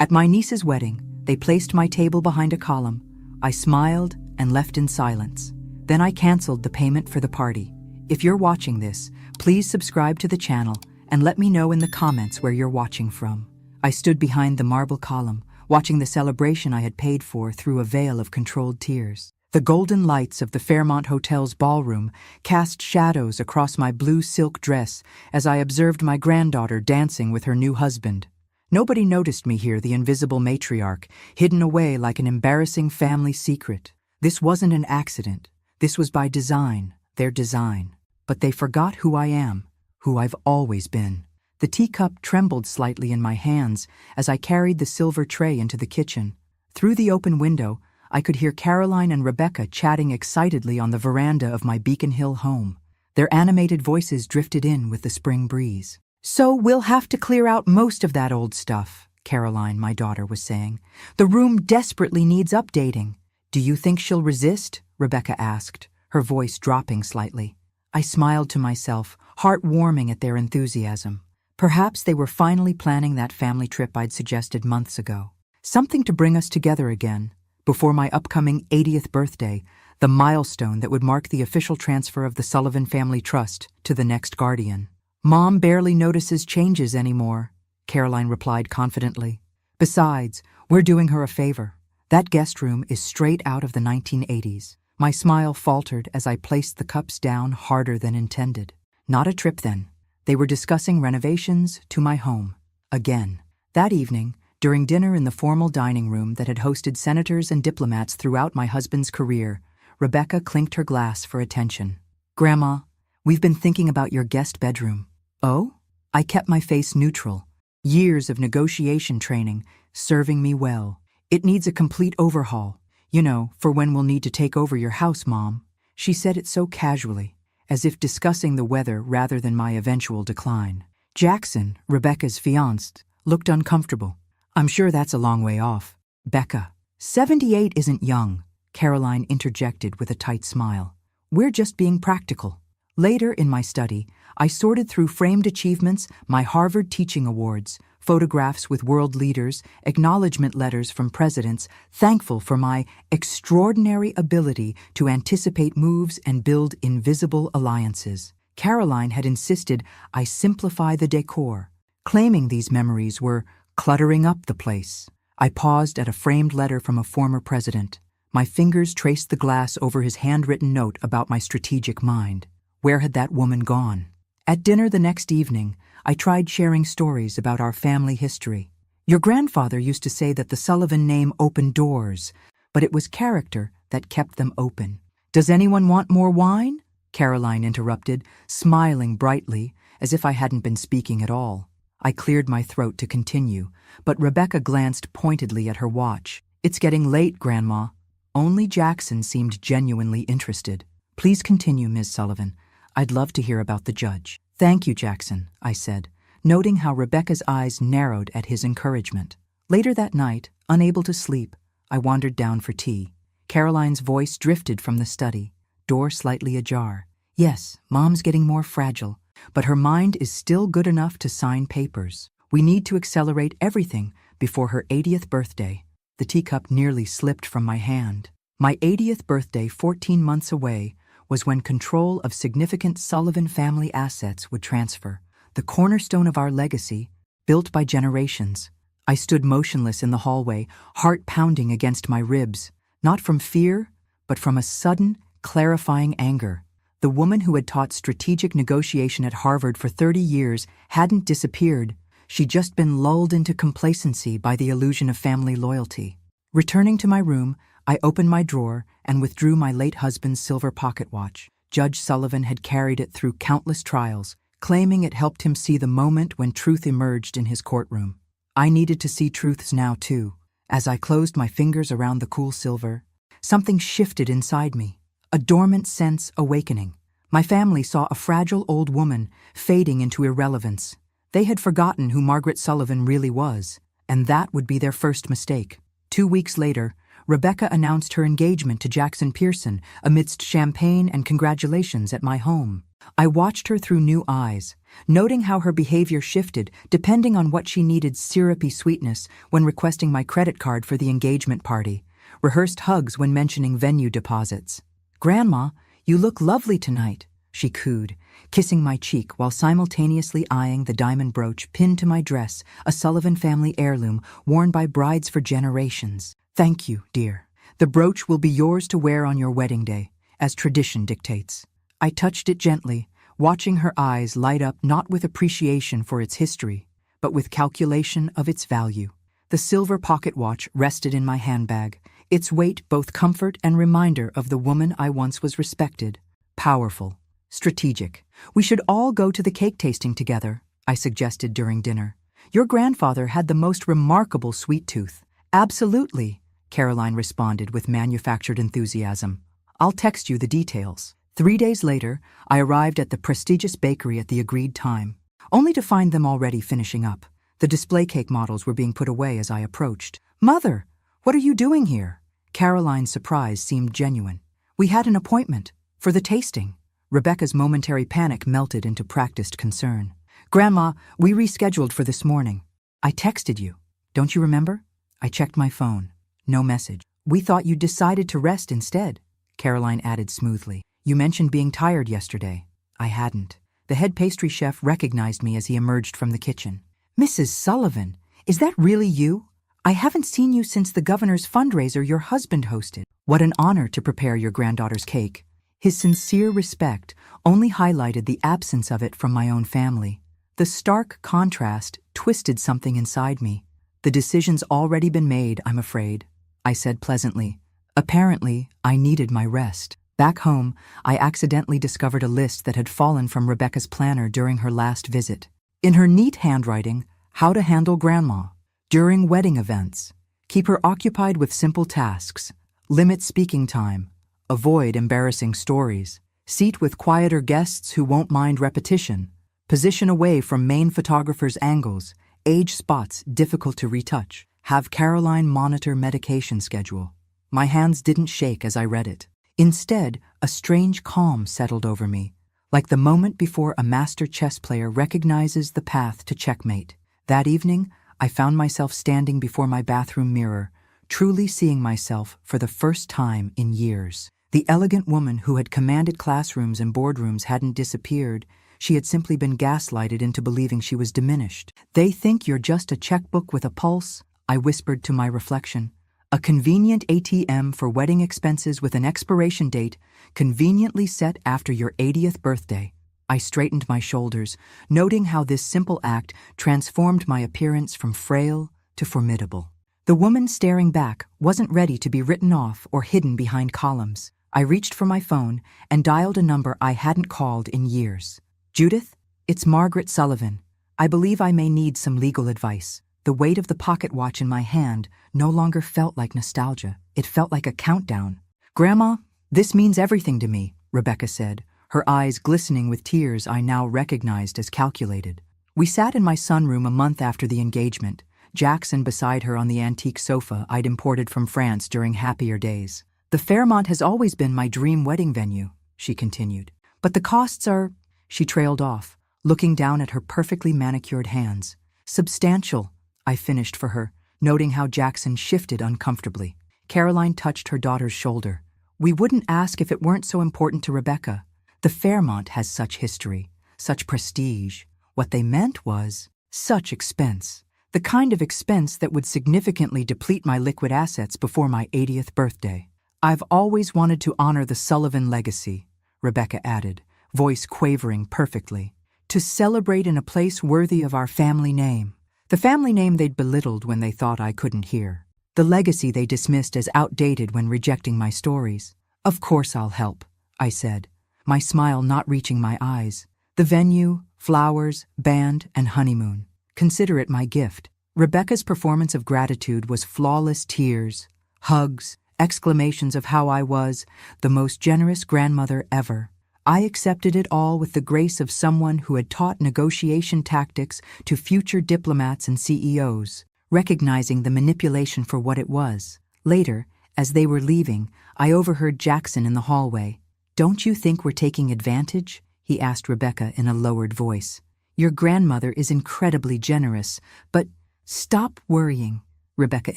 At my niece's wedding, they placed my table behind a column. I smiled and left in silence. Then I canceled the payment for the party. If you're watching this, please subscribe to the channel and let me know in the comments where you're watching from. I stood behind the marble column, watching the celebration I had paid for through a veil of controlled tears. The golden lights of the Fairmont Hotel's ballroom cast shadows across my blue silk dress as I observed my granddaughter dancing with her new husband. Nobody noticed me here, the invisible matriarch, hidden away like an embarrassing family secret. This wasn't an accident. This was by design, their design. But they forgot who I am, who I've always been. The teacup trembled slightly in my hands as I carried the silver tray into the kitchen. Through the open window, I could hear Caroline and Rebecca chatting excitedly on the veranda of my Beacon Hill home. Their animated voices drifted in with the spring breeze. "So we'll have to clear out most of that old stuff," Caroline, my daughter, was saying. "The room desperately needs updating." "Do you think she'll resist?" Rebecca asked, her voice dropping slightly. I smiled to myself, heart warming at their enthusiasm. Perhaps they were finally planning that family trip I'd suggested months ago. Something to bring us together again, before my upcoming 80th birthday, the milestone that would mark the official transfer of the Sullivan Family Trust to the next guardian. "Mom barely notices changes anymore," Caroline replied confidently. "Besides, we're doing her a favor. That guest room is straight out of the 1980s. My smile faltered as I placed the cups down harder than intended. Not a trip then. They were discussing renovations to my home. Again. That evening, during dinner in the formal dining room that had hosted senators and diplomats throughout my husband's career, Rebecca clinked her glass for attention. "Grandma, we've been thinking about your guest bedroom." "Oh?" I kept my face neutral. Years of negotiation training, serving me well. "It needs a complete overhaul. You know, for when we'll need to take over your house, Mom." She said it so casually, as if discussing the weather rather than my eventual decline. Jackson, Rebecca's fiancé, looked uncomfortable. "I'm sure that's a long way off." "Becca, 78 isn't young," Caroline interjected with a tight smile. "We're just being practical." Later in my study, I sorted through framed achievements, my Harvard teaching awards, photographs with world leaders, acknowledgement letters from presidents, thankful for my extraordinary ability to anticipate moves and build invisible alliances. Caroline had insisted I simplify the decor, claiming these memories were cluttering up the place. I paused at a framed letter from a former president. My fingers traced the glass over his handwritten note about my strategic mind. Where had that woman gone? At dinner the next evening, I tried sharing stories about our family history. "Your grandfather used to say that the Sullivan name opened doors, but it was character that kept them open." "Does anyone want more wine?" Caroline interrupted, smiling brightly, as if I hadn't been speaking at all. I cleared my throat to continue, but Rebecca glanced pointedly at her watch. "It's getting late, Grandma." Only Jackson seemed genuinely interested. "Please continue, Ms. Sullivan. I'd love to hear about the judge." "Thank you, Jackson," I said, noting how Rebecca's eyes narrowed at his encouragement. Later that night, unable to sleep, I wandered down for tea. Caroline's voice drifted from the study, door slightly ajar. "Yes, Mom's getting more fragile, but her mind is still good enough to sign papers. We need to accelerate everything before her 80th birthday." The teacup nearly slipped from my hand. My 80th birthday, 14 months away, was when control of significant Sullivan family assets would transfer, the cornerstone of our legacy, built by generations. I stood motionless in the hallway, heart pounding against my ribs, not from fear, but from a sudden, clarifying anger. The woman who had taught strategic negotiation at Harvard for 30 years hadn't disappeared. She'd just been lulled into complacency by the illusion of family loyalty. Returning to my room, I opened my drawer and withdrew my late husband's silver pocket watch. Judge Sullivan had carried it through countless trials, claiming it helped him see the moment when truth emerged in his courtroom. I needed to see truths now, too. As I closed my fingers around the cool silver, something shifted inside me, a dormant sense awakening. My family saw a fragile old woman fading into irrelevance. They had forgotten who Margaret Sullivan really was, and that would be their first mistake. 2 weeks later, Rebecca announced her engagement to Jackson Pearson amidst champagne and congratulations at my home. I watched her through new eyes, noting how her behavior shifted depending on what she needed: syrupy sweetness when requesting my credit card for the engagement party, rehearsed hugs when mentioning venue deposits. "Grandma, you look lovely tonight," she cooed, kissing my cheek while simultaneously eyeing the diamond brooch pinned to my dress, a Sullivan family heirloom worn by brides for generations. "Thank you, dear. The brooch will be yours to wear on your wedding day, as tradition dictates." I touched it gently, watching her eyes light up not with appreciation for its history, but with calculation of its value. The silver pocket watch rested in my handbag, its weight both comfort and reminder of the woman I once was: respected, powerful, strategic. "We should all go to the cake tasting together," I suggested during dinner. "Your grandfather had the most remarkable sweet tooth." "Absolutely," Caroline responded with manufactured enthusiasm. "I'll text you the details." 3 days later, I arrived at the prestigious bakery at the agreed time, only to find them already finishing up. The display cake models were being put away as I approached. "Mother, what are you doing here?" Caroline's surprise seemed genuine. "We had an appointment for the tasting." Rebecca's momentary panic melted into practiced concern. "Grandma, we rescheduled for this morning. I texted you. Don't you remember?" I checked my phone. No message. "We thought you'd decided to rest instead," Caroline added smoothly. "You mentioned being tired yesterday." I hadn't. The head pastry chef recognized me as he emerged from the kitchen. "Mrs. Sullivan, is that really you? I haven't seen you since the governor's fundraiser your husband hosted." "What an honor to prepare your granddaughter's cake." His sincere respect only highlighted the absence of it from my own family. The stark contrast twisted something inside me. "The decision's already been made, I'm afraid," I said pleasantly. Apparently, I needed my rest. Back home, I accidentally discovered a list that had fallen from Rebecca's planner during her last visit. In her neat handwriting, "How to handle grandma during wedding events. Keep her occupied with simple tasks. Limit speaking time. Avoid embarrassing stories. Seat with quieter guests who won't mind repetition. Position away from main photographer's angles. Age spots difficult to retouch. Have Caroline monitor medication schedule." My hands didn't shake as I read it. Instead, a strange calm settled over me, like the moment before a master chess player recognizes the path to checkmate. That evening, I found myself standing before my bathroom mirror, truly seeing myself for the first time in years. The elegant woman who had commanded classrooms and boardrooms hadn't disappeared. She had simply been gaslighted into believing she was diminished. "They think you're just a checkbook with a pulse," I whispered to my reflection. "A convenient ATM for wedding expenses with an expiration date conveniently set after your 80th birthday." I straightened my shoulders, noting how this simple act transformed my appearance from frail to formidable. The woman staring back wasn't ready to be written off or hidden behind columns. I reached for my phone and dialed a number I hadn't called in years. "Judith, it's Margaret Sullivan. I believe I may need some legal advice." The weight of the pocket watch in my hand no longer felt like nostalgia. It felt like a countdown. "Grandma, this means everything to me," Rebecca said, her eyes glistening with tears I now recognized as calculated. We sat in my sunroom a month after the engagement, Jackson beside her on the antique sofa I'd imported from France during happier days. "The Fairmont has always been my dream wedding venue," she continued. "But the costs are—" She trailed off, looking down at her perfectly manicured hands. "Substantial," I finished for her, noting how Jackson shifted uncomfortably. Caroline touched her daughter's shoulder. "We wouldn't ask if it weren't so important to Rebecca. The Fairmont has such history, such prestige. What they meant was such expense. The kind of expense that would significantly deplete my liquid assets before my 80th birthday. I've always wanted to honor the Sullivan legacy," Rebecca added, voice quavering perfectly. "To celebrate in a place worthy of our family name." The family name they'd belittled when they thought I couldn't hear. The legacy they dismissed as outdated when rejecting my stories. "Of course I'll help," I said, my smile not reaching my eyes. "The venue, flowers, band, and honeymoon. Consider it my gift." Rebecca's performance of gratitude was flawless: tears, hugs, exclamations of how I was the most generous grandmother ever. I accepted it all with the grace of someone who had taught negotiation tactics to future diplomats and CEOs, recognizing the manipulation for what it was. Later, as they were leaving, I overheard Jackson in the hallway. "Don't you think we're taking advantage?" he asked Rebecca in a lowered voice. Your grandmother is incredibly generous, but— Stop worrying, Rebecca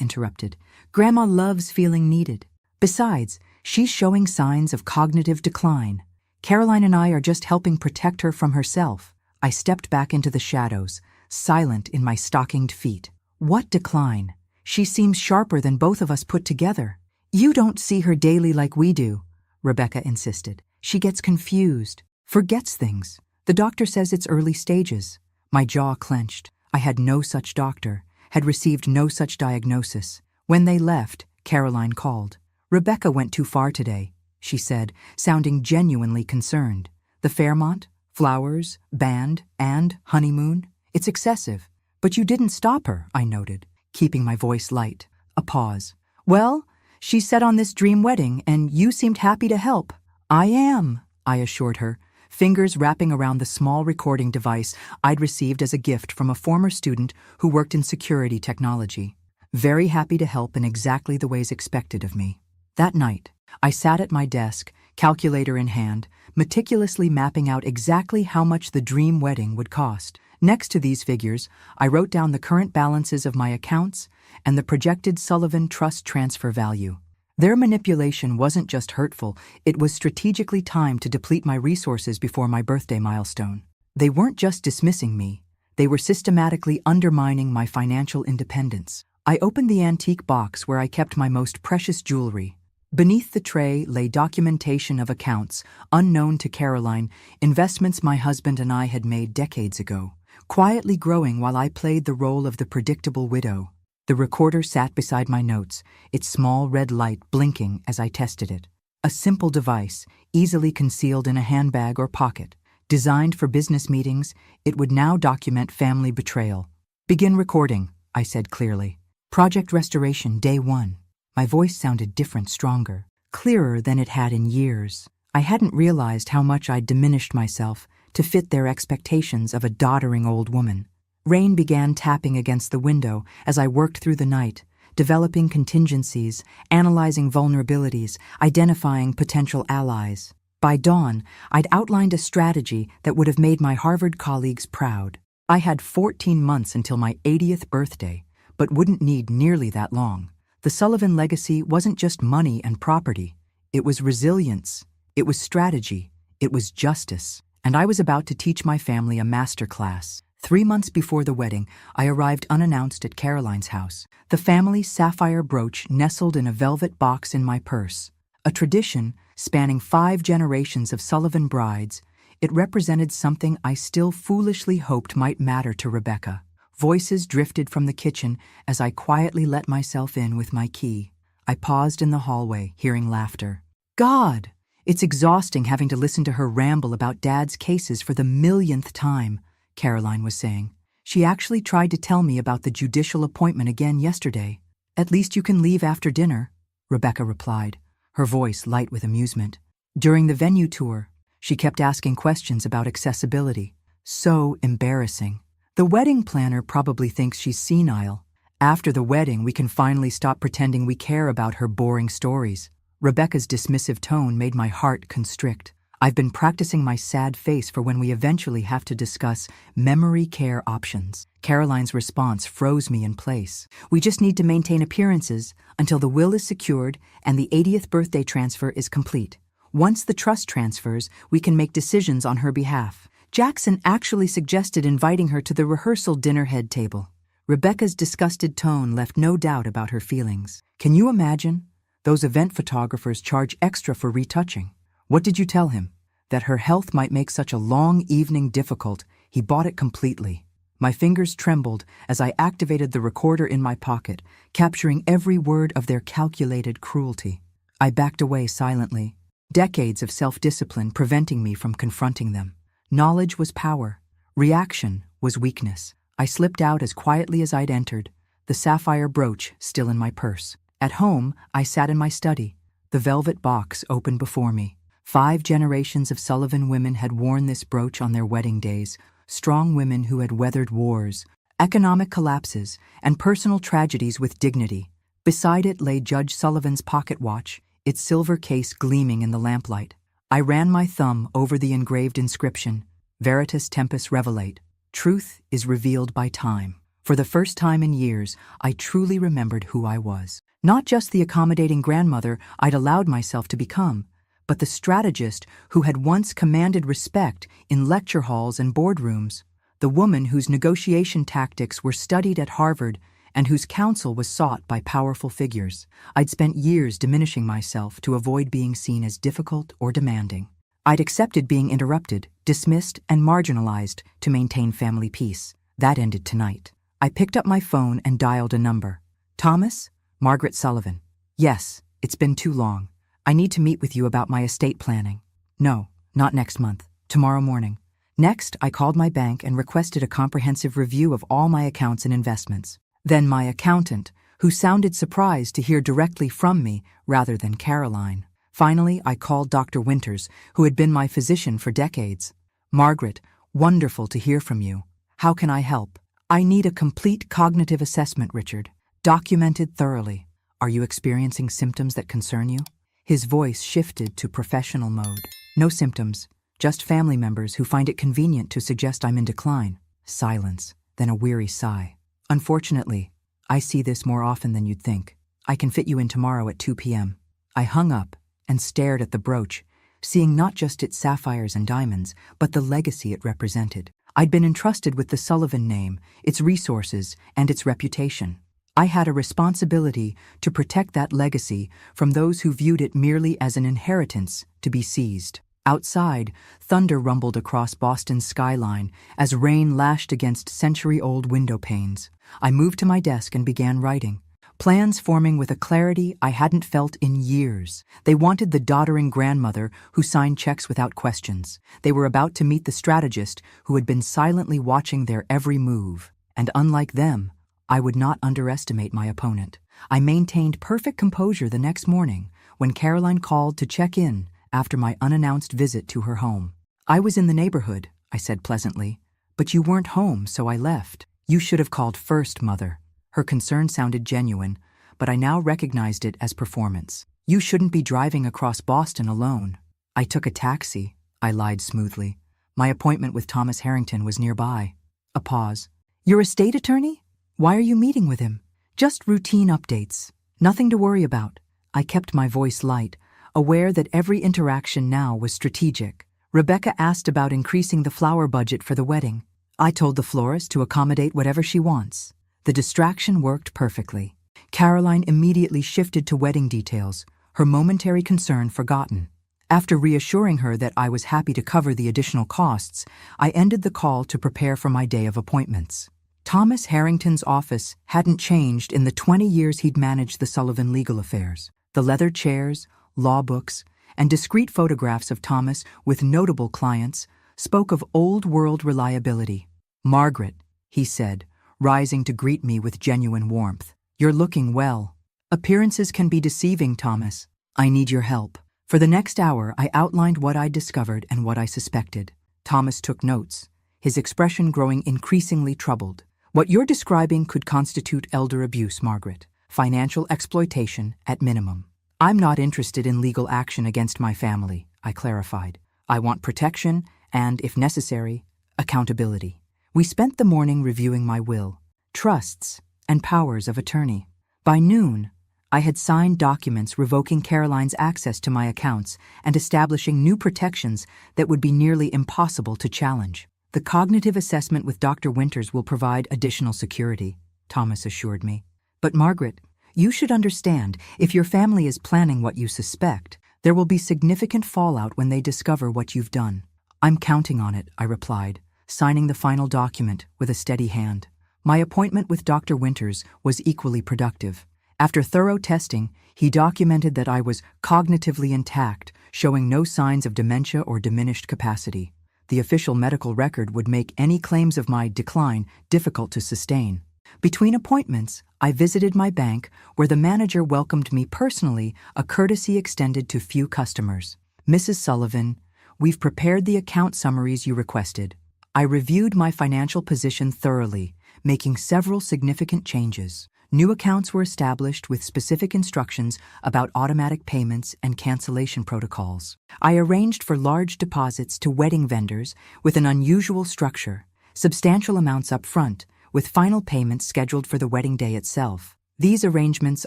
interrupted. Grandma loves feeling needed. Besides, she's showing signs of cognitive decline. Caroline and I are just helping protect her from herself. I stepped back into the shadows, silent in my stockinged feet. What decline? She seems sharper than both of us put together. You don't see her daily like we do, Rebecca insisted. She gets confused, forgets things. The doctor says it's early stages. My jaw clenched. I had no such doctor, had received no such diagnosis. When they left, Caroline called. Rebecca went too far today, she said, sounding genuinely concerned. The Fairmont, flowers, band, and honeymoon. It's excessive. But you didn't stop her, I noted, keeping my voice light. A pause. Well, she's set on this dream wedding, and you seemed happy to help. I am, I assured her, fingers wrapping around the small recording device I'd received as a gift from a former student who worked in security technology. Very happy to help in exactly the ways expected of me. That night, I sat at my desk, calculator in hand, meticulously mapping out exactly how much the dream wedding would cost. Next to these figures, I wrote down the current balances of my accounts and the projected Sullivan Trust transfer value. Their manipulation wasn't just hurtful, it was strategically timed to deplete my resources before my birthday milestone. They weren't just dismissing me, they were systematically undermining my financial independence. I opened the antique box where I kept my most precious jewelry. Beneath the tray lay documentation of accounts, unknown to Caroline, investments my husband and I had made decades ago, quietly growing while I played the role of the predictable widow. The recorder sat beside my notes, its small red light blinking as I tested it. A simple device, easily concealed in a handbag or pocket. Designed for business meetings, it would now document family betrayal. Begin recording, I said clearly. Project Restoration, Day 1. My voice sounded different, stronger, clearer than it had in years. I hadn't realized how much I'd diminished myself to fit their expectations of a doddering old woman. Rain began tapping against the window as I worked through the night, developing contingencies, analyzing vulnerabilities, identifying potential allies. By dawn, I'd outlined a strategy that would have made my Harvard colleagues proud. I had 14 months until my 80th birthday, but wouldn't need nearly that long. The Sullivan legacy wasn't just money and property. It was resilience. It was strategy. It was justice. And I was about to teach my family a masterclass. 3 months before the wedding, I arrived unannounced at Caroline's house. The family sapphire brooch nestled in a velvet box in my purse. A tradition spanning 5 generations of Sullivan brides, it represented something I still foolishly hoped might matter to Rebecca. Voices drifted from the kitchen as I quietly let myself in with my key. I paused in the hallway, hearing laughter. God! It's exhausting having to listen to her ramble about Dad's cases for the millionth time, Caroline was saying. She actually tried to tell me about the judicial appointment again yesterday. At least you can leave after dinner, Rebecca replied, her voice light with amusement. During the venue tour, she kept asking questions about accessibility. So embarrassing. The wedding planner probably thinks she's senile. After the wedding, we can finally stop pretending we care about her boring stories. Rebecca's dismissive tone made my heart constrict. I've been practicing my sad face for when we eventually have to discuss memory care options. Caroline's response froze me in place. We just need to maintain appearances until the will is secured and the 80th birthday transfer is complete. Once the trust transfers, we can make decisions on her behalf. Jackson actually suggested inviting her to the rehearsal dinner head table. Rebecca's disgusted tone left no doubt about her feelings. Can you imagine? Those event photographers charge extra for retouching. What did you tell him? That her health might make such a long evening difficult, he bought it completely. My fingers trembled as I activated the recorder in my pocket, capturing every word of their calculated cruelty. I backed away silently, decades of self-discipline preventing me from confronting them. Knowledge was power. Reaction was weakness. I slipped out as quietly as I'd entered, the sapphire brooch still in my purse. At home, I sat in my study, the velvet box open before me. 5 generations of Sullivan women had worn this brooch on their wedding days, strong women who had weathered wars, economic collapses, and personal tragedies with dignity. Beside it lay Judge Sullivan's pocket watch, its silver case gleaming in the lamplight. I ran my thumb over the engraved inscription, Veritas Tempus Revelate. Truth is revealed by time. For the first time in years, I truly remembered who I was. Not just the accommodating grandmother I'd allowed myself to become, but the strategist who had once commanded respect in lecture halls and boardrooms, the woman whose negotiation tactics were studied at Harvard and whose counsel was sought by powerful figures. I'd spent years diminishing myself to avoid being seen as difficult or demanding. I'd accepted being interrupted, dismissed, and marginalized to maintain family peace. That ended tonight. I picked up my phone and dialed a number. Thomas? Margaret Sullivan. Yes, it's been too long. I need to meet with you about my estate planning. No, not next month. Tomorrow morning. Next, I called my bank and requested a comprehensive review of all my accounts and investments. Then my accountant, who sounded surprised to hear directly from me rather than Caroline. Finally, I called Dr. Winters, who had been my physician for decades. Margaret, wonderful to hear from you. How can I help? I need a complete cognitive assessment, Richard. Documented thoroughly. Are you experiencing symptoms that concern you? His voice shifted to professional mode. No symptoms, just family members who find it convenient to suggest I'm in decline. Silence, then a weary sigh. Unfortunately, I see this more often than you'd think. I can fit you in tomorrow at 2 p.m. I hung up and stared at the brooch, seeing not just its sapphires and diamonds, but the legacy it represented. I'd been entrusted with the Sullivan name, its resources, and its reputation. I had a responsibility to protect that legacy from those who viewed it merely as an inheritance to be seized. Outside, thunder rumbled across Boston's skyline as rain lashed against century-old window panes. I moved to my desk and began writing. Plans forming with a clarity I hadn't felt in years. They wanted the doddering grandmother who signed checks without questions. They were about to meet the strategist who had been silently watching their every move. And unlike them, I would not underestimate my opponent. I maintained perfect composure the next morning when Caroline called to check in after my unannounced visit to her home. I was in the neighborhood, I said pleasantly, but you weren't home, so I left. You should have called first, Mother. Her concern sounded genuine, but I now recognized it as performance. You shouldn't be driving across Boston alone. I took a taxi, I lied smoothly. My appointment with Thomas Harrington was nearby. A pause. Your estate attorney? Why are you meeting with him? Just routine updates. Nothing to worry about. I kept my voice light, aware that every interaction now was strategic. Rebecca asked about increasing the flower budget for the wedding. I told the florist to accommodate whatever she wants. The distraction worked perfectly. Caroline immediately shifted to wedding details, her momentary concern forgotten. After reassuring her that I was happy to cover the additional costs, I ended the call to prepare for my day of appointments. Thomas Harrington's office hadn't changed in the 20 years he'd managed the Sullivan legal affairs. The leather chairs, law books, and discreet photographs of Thomas with notable clients spoke of old-world reliability. Margaret, he said, rising to greet me with genuine warmth. You're looking well. Appearances can be deceiving, Thomas. I need your help. For the next hour, I outlined what I'd discovered and what I suspected. Thomas took notes, his expression growing increasingly troubled. What you're describing could constitute elder abuse, Margaret. Financial exploitation at minimum. I'm not interested in legal action against my family, I clarified. I want protection and, if necessary, accountability. We spent the morning reviewing my will, trusts, and powers of attorney. By noon, I had signed documents revoking Caroline's access to my accounts and establishing new protections that would be nearly impossible to challenge. The cognitive assessment with Dr. Winters will provide additional security, Thomas assured me. But Margaret, you should understand, if your family is planning what you suspect, there will be significant fallout when they discover what you've done. I'm counting on it, I replied, signing the final document with a steady hand. My appointment with Dr. Winters was equally productive. After thorough testing, he documented that I was cognitively intact, showing no signs of dementia or diminished capacity. The official medical record would make any claims of my decline difficult to sustain. Between appointments, I visited my bank, where the manager welcomed me personally, a courtesy extended to few customers. Mrs. Sullivan, we've prepared the account summaries you requested. I reviewed my financial position thoroughly, making several significant changes. New accounts were established with specific instructions about automatic payments and cancellation protocols. I arranged for large deposits to wedding vendors with an unusual structure, substantial amounts up front, with final payments scheduled for the wedding day itself. These arrangements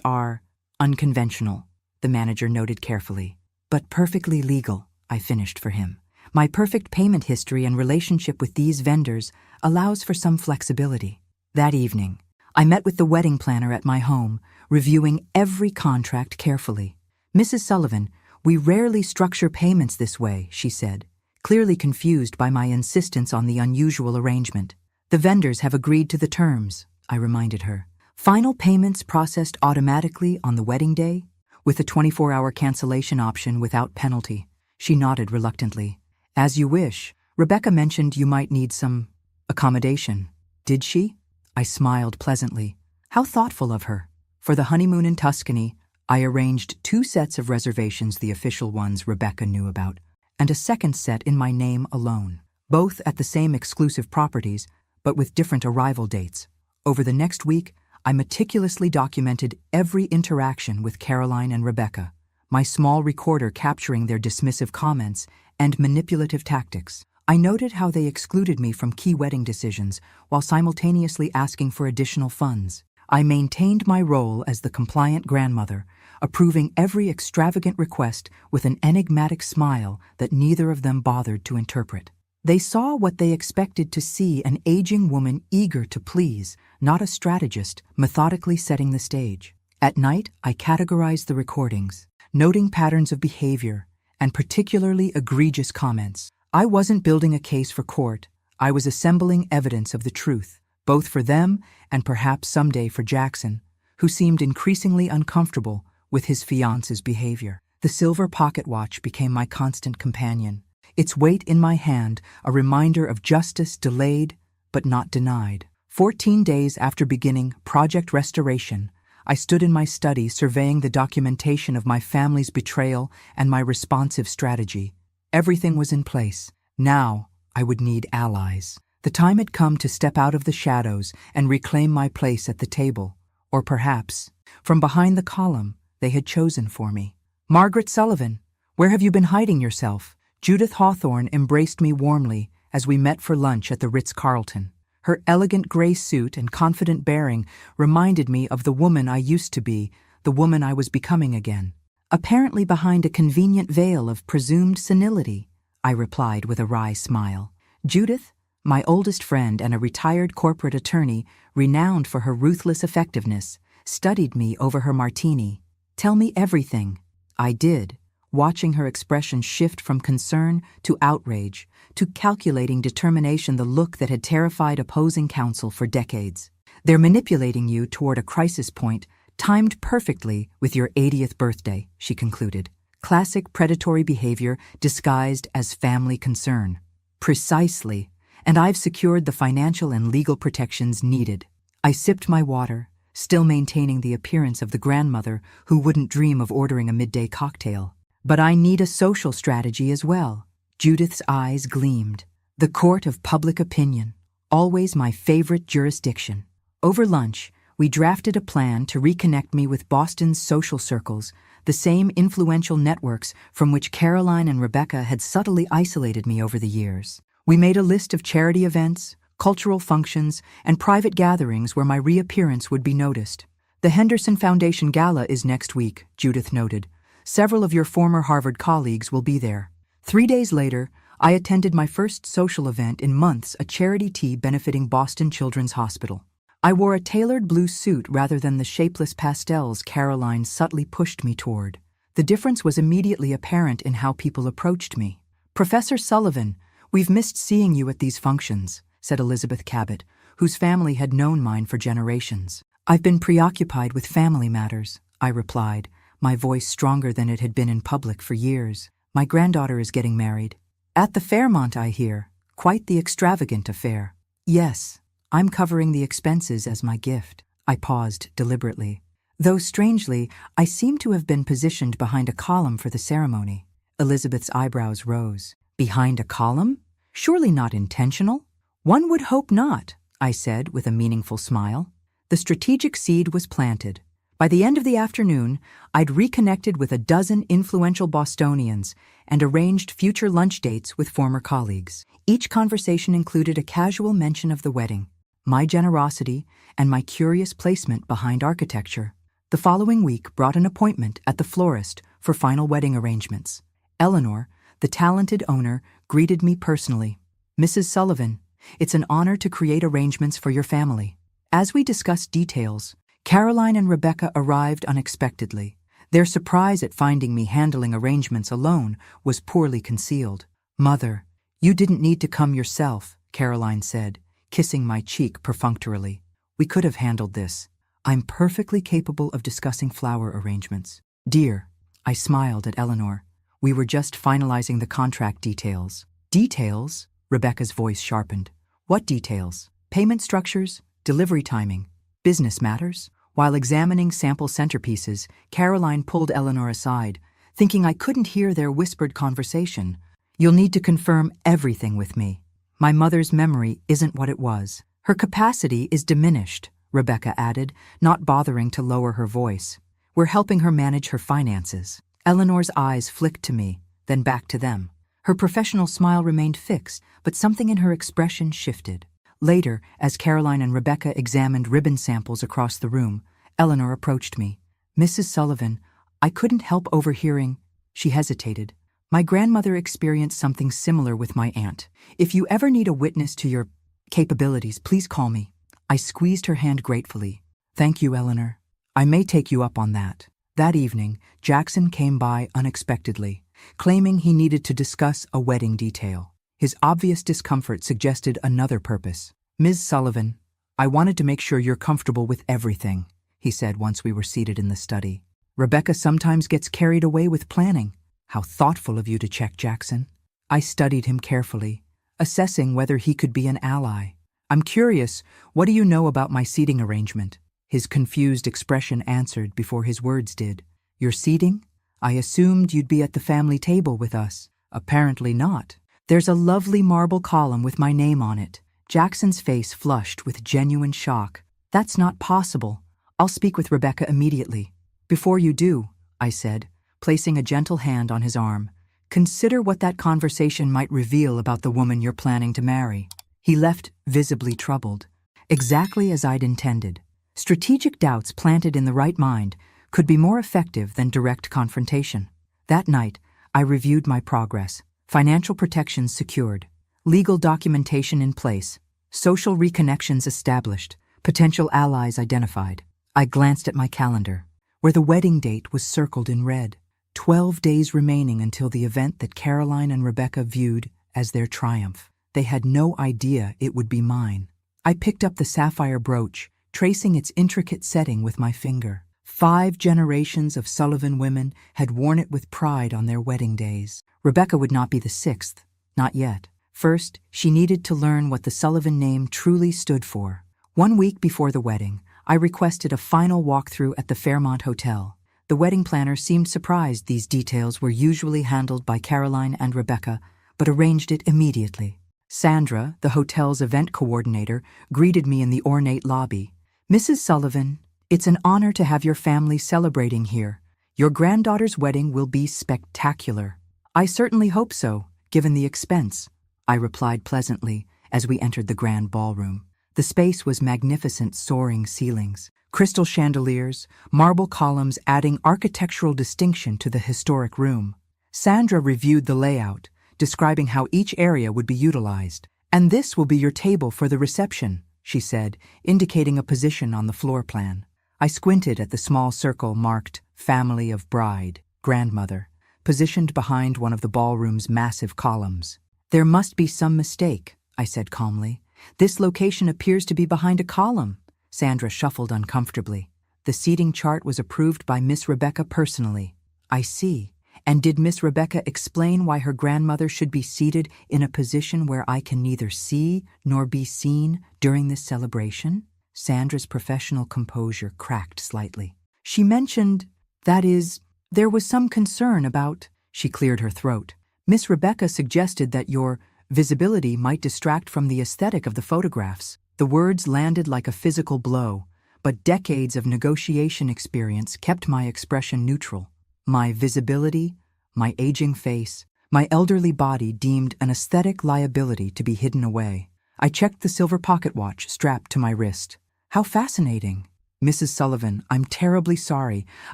are unconventional, the manager noted carefully, but perfectly legal, I finished for him. My perfect payment history and relationship with these vendors allows for some flexibility. That evening, I met with the wedding planner at my home, reviewing every contract carefully. "Mrs. Sullivan, we rarely structure payments this way," she said, clearly confused by my insistence on the unusual arrangement. "The vendors have agreed to the terms," I reminded her. "Final payments processed automatically on the wedding day, with a 24-hour cancellation option without penalty." She nodded reluctantly. "As you wish. Rebecca mentioned you might need some accommodation. Did she?" I smiled pleasantly. How thoughtful of her. For the honeymoon in Tuscany, I arranged 2 sets of reservations, the official ones Rebecca knew about, and a second set in my name alone, both at the same exclusive properties, but with different arrival dates. Over the next week, I meticulously documented every interaction with Caroline and Rebecca, my small recorder capturing their dismissive comments and manipulative tactics. I noted how they excluded me from key wedding decisions while simultaneously asking for additional funds. I maintained my role as the compliant grandmother, approving every extravagant request with an enigmatic smile that neither of them bothered to interpret. They saw what they expected to see: an aging woman eager to please, not a strategist methodically setting the stage. At night, I categorized the recordings, noting patterns of behavior and particularly egregious comments. I wasn't building a case for court. I was assembling evidence of the truth, both for them and perhaps someday for Jackson, who seemed increasingly uncomfortable with his fiance's behavior. The silver pocket watch became my constant companion, its weight in my hand a reminder of justice delayed but not denied. 14 days after beginning Project Restoration, I stood in my study surveying the documentation of my family's betrayal and my responsive strategy. Everything was in place. Now, I would need allies. The time had come to step out of the shadows and reclaim my place at the table, or perhaps, from behind the column they had chosen for me. "Margaret Sullivan, where have you been hiding yourself?" Judith Hawthorne embraced me warmly as we met for lunch at the Ritz-Carlton. Her elegant gray suit and confident bearing reminded me of the woman I used to be, the woman I was becoming again. "Apparently behind a convenient veil of presumed senility," I replied with a wry smile. Judith, my oldest friend and a retired corporate attorney renowned for her ruthless effectiveness, studied me over her martini. "Tell me everything." I did, watching her expression shift from concern to outrage, to calculating determination, the look that had terrified opposing counsel for decades. "They're manipulating you toward a crisis point, timed perfectly with your 80th birthday," she concluded. "Classic predatory behavior disguised as family concern." "Precisely, and I've secured the financial and legal protections needed." I sipped my water, still maintaining the appearance of the grandmother who wouldn't dream of ordering a midday cocktail. "But I need a social strategy as well." Judith's eyes gleamed. "The court of public opinion, always my favorite jurisdiction." Over lunch, we drafted a plan to reconnect me with Boston's social circles, the same influential networks from which Caroline and Rebecca had subtly isolated me over the years. We made a list of charity events, cultural functions, and private gatherings where my reappearance would be noticed. "The Henderson Foundation Gala is next week," Judith noted. "Several of your former Harvard colleagues will be there." 3 days later, I attended my first social event in months, a charity tea benefiting Boston Children's Hospital. I wore a tailored blue suit rather than the shapeless pastels Caroline subtly pushed me toward. The difference was immediately apparent in how people approached me. "Professor Sullivan, we've missed seeing you at these functions," said Elizabeth Cabot, whose family had known mine for generations. "I've been preoccupied with family matters," I replied, my voice stronger than it had been in public for years. "My granddaughter is getting married." "At the Fairmont, I hear. Quite the extravagant affair." "Yes. I'm covering the expenses as my gift." I paused deliberately. Though strangely, I seemed to have been positioned behind a column for the ceremony. Elizabeth's eyebrows rose. "Behind a column? Surely not intentional?" "One would hope not," I said with a meaningful smile. The strategic seed was planted. By the end of the afternoon, I'd reconnected with a dozen influential Bostonians and arranged future lunch dates with former colleagues. Each conversation included a casual mention of the wedding, my generosity, and my curious placement behind architecture. The following week brought an appointment at the florist for final wedding arrangements. Eleanor, the talented owner, greeted me personally. "Mrs. Sullivan, it's an honor to create arrangements for your family." As we discussed details, Caroline and Rebecca arrived unexpectedly. Their surprise at finding me handling arrangements alone was poorly concealed. "Mother, you didn't need to come yourself," Caroline said, kissing my cheek perfunctorily. "We could have handled this. I'm perfectly capable of discussing flower arrangements." "Dear," I smiled at Eleanor, "we were just finalizing the contract details." "Details?" Rebecca's voice sharpened. "What details? Payment structures? Delivery timing? Business matters?" While examining sample centerpieces, Caroline pulled Eleanor aside, thinking I couldn't hear their whispered conversation. "You'll need to confirm everything with me. My mother's memory isn't what it was. Her capacity is diminished," Rebecca added, not bothering to lower her voice. "We're helping her manage her finances." Eleanor's eyes flicked to me, then back to them. Her professional smile remained fixed, but something in her expression shifted. Later, as Caroline and Rebecca examined ribbon samples across the room, Eleanor approached me. "Mrs. Sullivan, I couldn't help overhearing." She hesitated. "My grandmother experienced something similar with my aunt. If you ever need a witness to your capabilities, please call me." I squeezed her hand gratefully. "Thank you, Eleanor. I may take you up on that." That evening, Jackson came by unexpectedly, claiming he needed to discuss a wedding detail. His obvious discomfort suggested another purpose. "Ms. Sullivan, I wanted to make sure you're comfortable with everything," he said once we were seated in the study. "Rebecca sometimes gets carried away with planning." "How thoughtful of you to check, Jackson." I studied him carefully, assessing whether he could be an ally. "I'm curious, what do you know about my seating arrangement?" His confused expression answered before his words did. "Your seating? I assumed you'd be at the family table with us." "Apparently not. There's a lovely marble column with my name on it." Jackson's face flushed with genuine shock. "That's not possible. I'll speak with Rebecca immediately." "Before you do," I said, placing a gentle hand on his arm, "consider what that conversation might reveal about the woman you're planning to marry." He left visibly troubled. Exactly as I'd intended. Strategic doubts planted in the right mind could be more effective than direct confrontation. That night, I reviewed my progress. Financial protections secured, legal documentation in place, social reconnections established, potential allies identified. I glanced at my calendar, where the wedding date was circled in red. 12 days remaining until the event that Caroline and Rebecca viewed as their triumph. They had no idea it would be mine. I picked up the sapphire brooch, tracing its intricate setting with my finger. 5 generations of Sullivan women had worn it with pride on their wedding days. Rebecca would not be the 6th, not yet. First, she needed to learn what the Sullivan name truly stood for. 1 week before the wedding, I requested a final walkthrough at the Fairmont Hotel. The wedding planner seemed surprised these details were usually handled by Caroline and Rebecca, but arranged it immediately. Sandra, the hotel's event coordinator, greeted me in the ornate lobby. "Mrs. Sullivan, it's an honor to have your family celebrating here. Your granddaughter's wedding will be spectacular." "I certainly hope so, given the expense," I replied pleasantly as we entered the grand ballroom. The space was magnificent soaring ceilings, crystal chandeliers, marble columns adding architectural distinction to the historic room. Sandra reviewed the layout, describing how each area would be utilized. "And this will be your table for the reception," she said, indicating a position on the floor plan. I squinted at the small circle marked "Family of Bride, Grandmother," positioned behind one of the ballroom's massive columns. "There must be some mistake," I said calmly. "This location appears to be behind a column." Sandra shuffled uncomfortably. "The seating chart was approved by Miss Rebecca personally." "I see. And did Miss Rebecca explain why her grandmother should be seated in a position where I can neither see nor be seen during this celebration?" Sandra's professional composure cracked slightly. "She mentioned, that is, there was some concern about—" She cleared her throat. "Miss Rebecca suggested that your visibility might distract from the aesthetic of the photographs." The words landed like a physical blow, but decades of negotiation experience kept my expression neutral. My visibility, my aging face, my elderly body deemed an aesthetic liability to be hidden away. I checked the silver pocket watch strapped to my wrist. How fascinating. Mrs. Sullivan, I'm terribly sorry.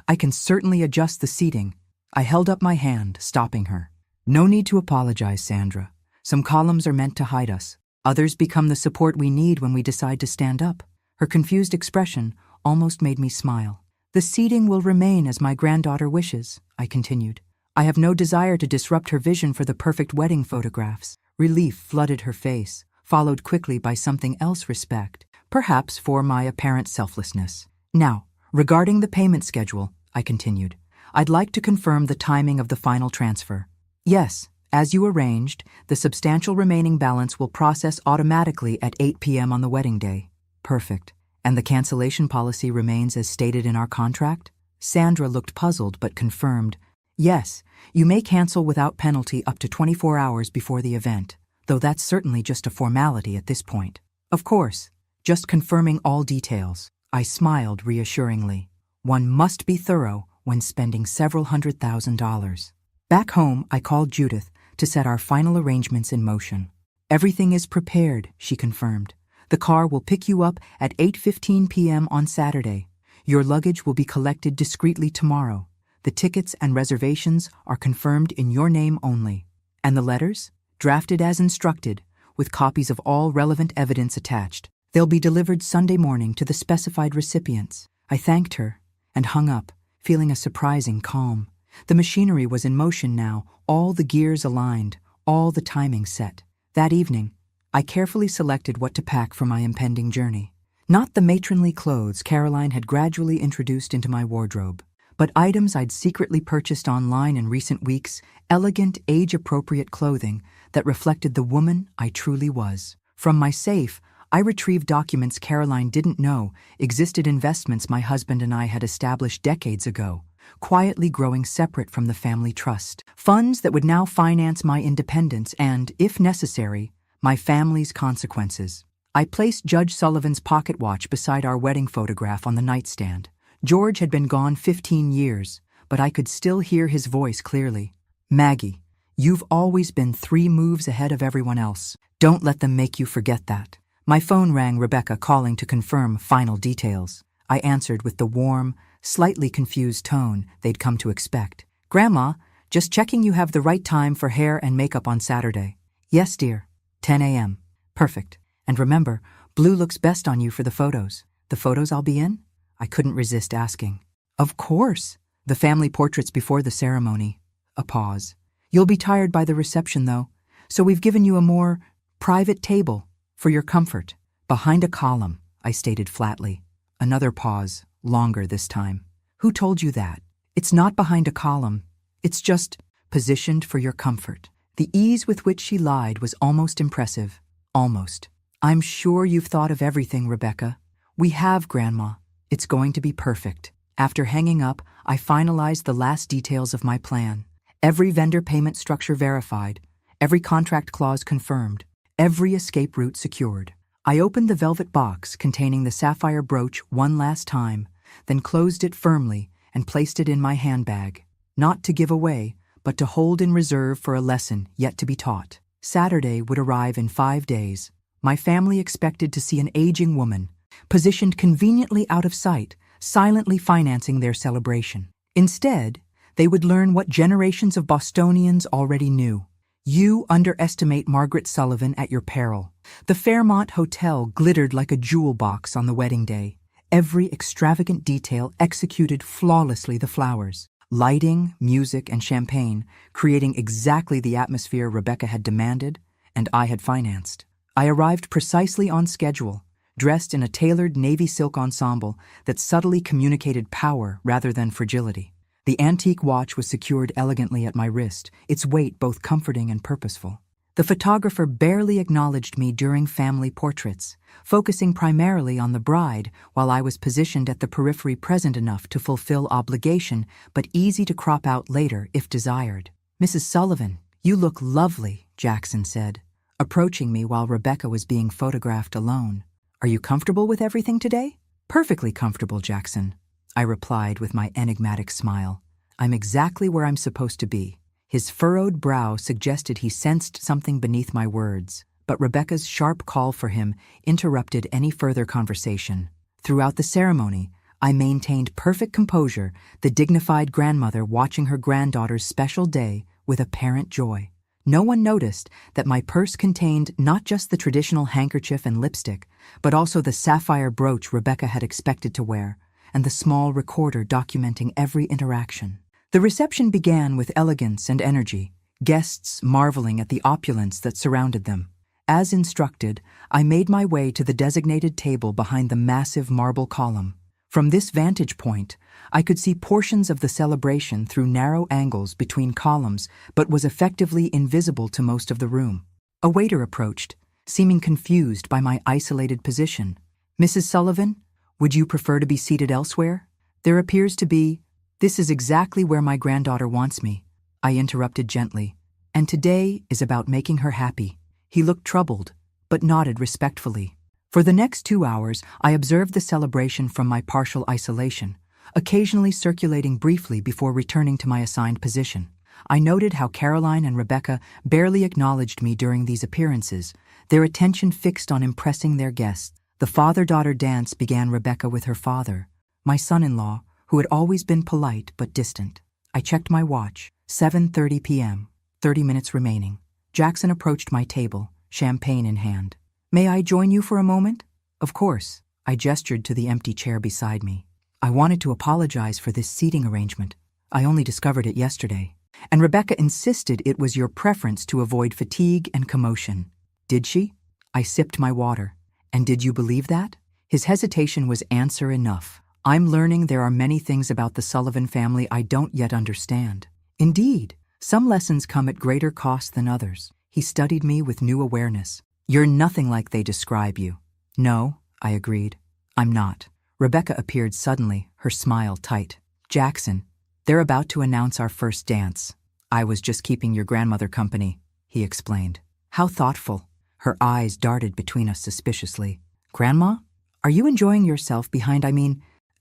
I can certainly adjust the seating. I held up my hand, stopping her. No need to apologize, Sandra. Some columns are meant to hide us. Others become the support we need when we decide to stand up. Her confused expression almost made me smile. The seating will remain as my granddaughter wishes, I continued. I have no desire to disrupt her vision for the perfect wedding photographs. Relief flooded her face, followed quickly by something else, respect, perhaps for my apparent selflessness. Now, regarding the payment schedule, I continued, I'd like to confirm the timing of the final transfer. Yes, as you arranged, the substantial remaining balance will process automatically at 8 p.m. on the wedding day. Perfect. And the cancellation policy remains as stated in our contract? Sandra looked puzzled but confirmed. Yes, you may cancel without penalty up to 24 hours before the event, though that's certainly just a formality at this point. Of course, just confirming all details. I smiled reassuringly. One must be thorough when spending several $100,000. Back home, I called Judith to set our final arrangements in motion. Everything is prepared, she confirmed. The car will pick you up at 8:15 p.m. on Saturday. Your luggage will be collected discreetly tomorrow. The tickets and reservations are confirmed in your name only. And the letters? Drafted as instructed, with copies of all relevant evidence attached. They'll be delivered Sunday morning to the specified recipients. I thanked her and hung up, feeling a surprising calm. The machinery was in motion now, all the gears aligned, all the timing set. That evening, I carefully selected what to pack for my impending journey. Not the matronly clothes Caroline had gradually introduced into my wardrobe, but items I'd secretly purchased online in recent weeks, elegant, age-appropriate clothing that reflected the woman I truly was. From my safe, I retrieved documents Caroline didn't know existed, investments my husband and I had established decades ago, quietly growing separate from the family trust. Funds that would now finance my independence and, if necessary, my family's consequences. I placed Judge Sullivan's pocket watch beside our wedding photograph on the nightstand. George had been gone 15 years, but I could still hear his voice clearly. Maggie, you've always been 3 moves ahead of everyone else. Don't let them make you forget that. My phone rang, Rebecca calling to confirm final details. I answered with the warm, slightly confused tone they'd come to expect. Grandma, just checking you have the right time for hair and makeup on Saturday. Yes, dear. 10 a.m. Perfect. And remember, blue looks best on you for the photos. The photos I'll be in? I couldn't resist asking. Of course. The family portraits before the ceremony. A pause. You'll be tired by the reception, though, so we've given you a more private table for your comfort. Behind a column, I stated flatly. Another pause, longer this time. Who told you that? It's not behind a column. It's just positioned for your comfort. The ease with which she lied was almost impressive. Almost. I'm sure you've thought of everything, Rebecca. We have, Grandma. It's going to be perfect. After hanging up, I finalized the last details of my plan. Every vendor payment structure verified, every contract clause confirmed, every escape route secured. I opened the velvet box containing the sapphire brooch one last time, then closed it firmly and placed it in my handbag. Not to give away, but to hold in reserve for a lesson yet to be taught. Saturday would arrive in 5 days. My family expected to see an aging woman, positioned conveniently out of sight, silently financing their celebration. Instead, they would learn what generations of Bostonians already knew. You underestimate Margaret Sullivan at your peril. The Fairmont Hotel glittered like a jewel box on the wedding day. Every extravagant detail executed flawlessly, the flowers, lighting, music, and champagne, creating exactly the atmosphere Rebecca had demanded and I had financed. I arrived precisely on schedule, dressed in a tailored navy silk ensemble that subtly communicated power rather than fragility. The antique watch was secured elegantly at my wrist, its weight both comforting and purposeful. The photographer barely acknowledged me during family portraits, focusing primarily on the bride while I was positioned at the periphery, present enough to fulfill obligation but easy to crop out later if desired. Mrs. Sullivan, you look lovely, Jackson said, approaching me while Rebecca was being photographed alone. Are you comfortable with everything today? Perfectly comfortable, Jackson, I replied with my enigmatic smile. I'm exactly where I'm supposed to be. His furrowed brow suggested he sensed something beneath my words, but Rebecca's sharp call for him interrupted any further conversation. Throughout the ceremony, I maintained perfect composure, the dignified grandmother watching her granddaughter's special day with apparent joy. No one noticed that my purse contained not just the traditional handkerchief and lipstick, but also the sapphire brooch Rebecca had expected to wear, and the small recorder documenting every interaction. The reception began with elegance and energy, guests marveling at the opulence that surrounded them. As instructed, I made my way to the designated table behind the massive marble column. From this vantage point, I could see portions of the celebration through narrow angles between columns, but was effectively invisible to most of the room. A waiter approached, seeming confused by my isolated position. "Mrs. Sullivan, would you prefer to be seated elsewhere? There appears to be—" "This is exactly where my granddaughter wants me," I interrupted gently. "And today is about making her happy." He looked troubled, but nodded respectfully. For the next 2 hours, I observed the celebration from my partial isolation, occasionally circulating briefly before returning to my assigned position. I noted how Caroline and Rebecca barely acknowledged me during these appearances, their attention fixed on impressing their guests. The father-daughter dance began Rebecca with her father, my son-in-law, who had always been polite but distant. I checked my watch, 7:30 p.m., 30 minutes remaining. Jackson approached my table, champagne in hand. "May I join you for a moment?" "Of course." I gestured to the empty chair beside me. "I wanted to apologize for this seating arrangement. I only discovered it yesterday. And Rebecca insisted it was your preference to avoid fatigue and commotion." "Did she?" I sipped my water. "And did you believe that?" His hesitation was answer enough. "I'm learning there are many things about the Sullivan family I don't yet understand." "Indeed, some lessons come at greater cost than others." He studied me with new awareness. "You're nothing like they describe you." "No," I agreed. "I'm not." Rebecca appeared suddenly, her smile tight. "Jackson, they're about to announce our first dance." "I was just keeping your grandmother company," he explained. "How thoughtful." Her eyes darted between us suspiciously. "Grandma, are you enjoying yourself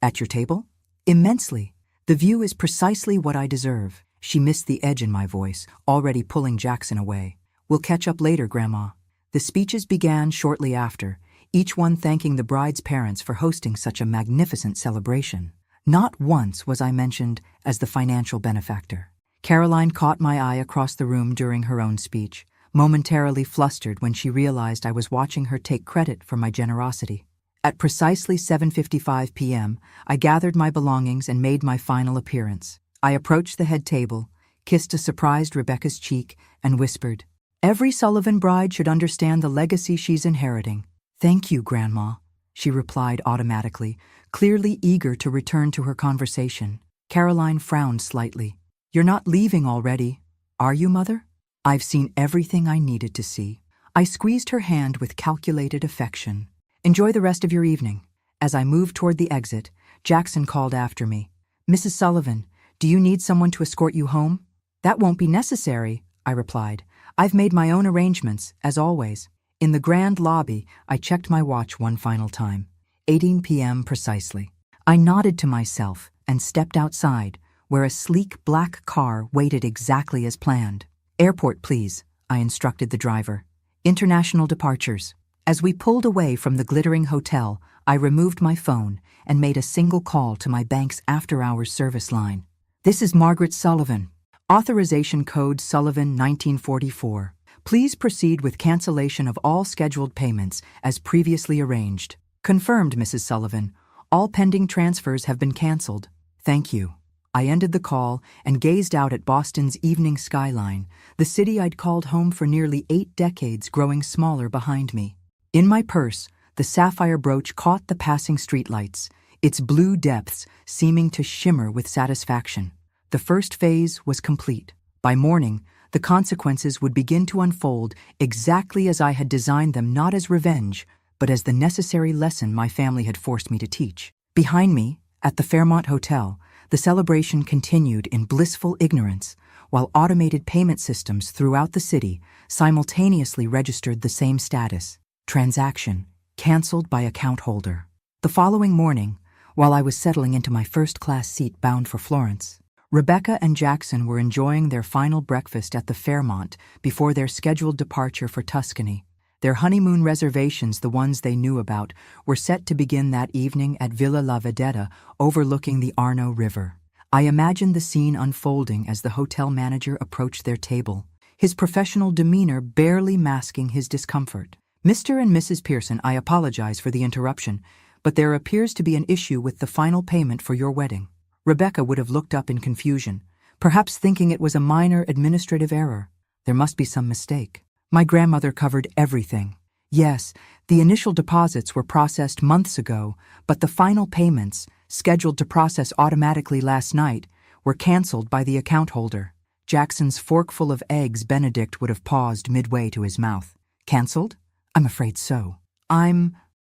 at your table?" "Immensely. The view is precisely what I deserve." She missed the edge in my voice, already pulling Jackson away. "We'll catch up later, Grandma." The speeches began shortly after, each one thanking the bride's parents for hosting such a magnificent celebration. Not once was I mentioned as the financial benefactor. Caroline caught my eye across the room during her own speech, momentarily flustered when she realized I was watching her take credit for my generosity. At precisely 7:55 p.m., I gathered my belongings and made my final appearance. I approached the head table, kissed a surprised Rebecca's cheek, and whispered, "Every Sullivan bride should understand the legacy she's inheriting." "Thank you, Grandma," she replied automatically, clearly eager to return to her conversation. Caroline frowned slightly. "You're not leaving already, are you, Mother?" "I've seen everything I needed to see." I squeezed her hand with calculated affection. "Enjoy the rest of your evening." As I moved toward the exit, Jackson called after me. "Mrs. Sullivan, do you need someone to escort you home?" "That won't be necessary," I replied. "I've made my own arrangements, as always." In the grand lobby, I checked my watch one final time. 18 p.m. precisely. I nodded to myself and stepped outside, where a sleek black car waited exactly as planned. "Airport, please," I instructed the driver. "International departures." As we pulled away from the glittering hotel, I removed my phone and made a single call to my bank's after-hours service line. "This is Margaret Sullivan. Authorization code Sullivan 1944. Please proceed with cancellation of all scheduled payments as previously arranged." "Confirmed, Mrs. Sullivan. All pending transfers have been canceled." "Thank you." I ended the call and gazed out at Boston's evening skyline, the city I'd called home for nearly 8 decades growing smaller behind me. In my purse, the sapphire brooch caught the passing streetlights, its blue depths seeming to shimmer with satisfaction. The first phase was complete. By morning, the consequences would begin to unfold exactly as I had designed them, not as revenge, but as the necessary lesson my family had forced me to teach. Behind me, at the Fairmont Hotel, the celebration continued in blissful ignorance, while automated payment systems throughout the city simultaneously registered the same status: transaction canceled by account holder. The following morning, while I was settling into my first-class seat bound for Florence, Rebecca and Jackson were enjoying their final breakfast at the Fairmont before their scheduled departure for Tuscany. Their honeymoon reservations, the ones they knew about, were set to begin that evening at Villa La Vedetta overlooking the Arno River. I imagined the scene unfolding as the hotel manager approached their table, his professional demeanor barely masking his discomfort. "Mr. and Mrs. Pearson, I apologize for the interruption, but there appears to be an issue with the final payment for your wedding." Rebecca would have looked up in confusion, perhaps thinking it was a minor administrative error. There must be some mistake. My grandmother covered everything. Yes, the initial deposits were processed months ago, but the final payments, scheduled to process automatically last night, were canceled by the account holder. Jackson's forkful of eggs Benedict would have paused midway to his mouth. "Canceled? I'm afraid so.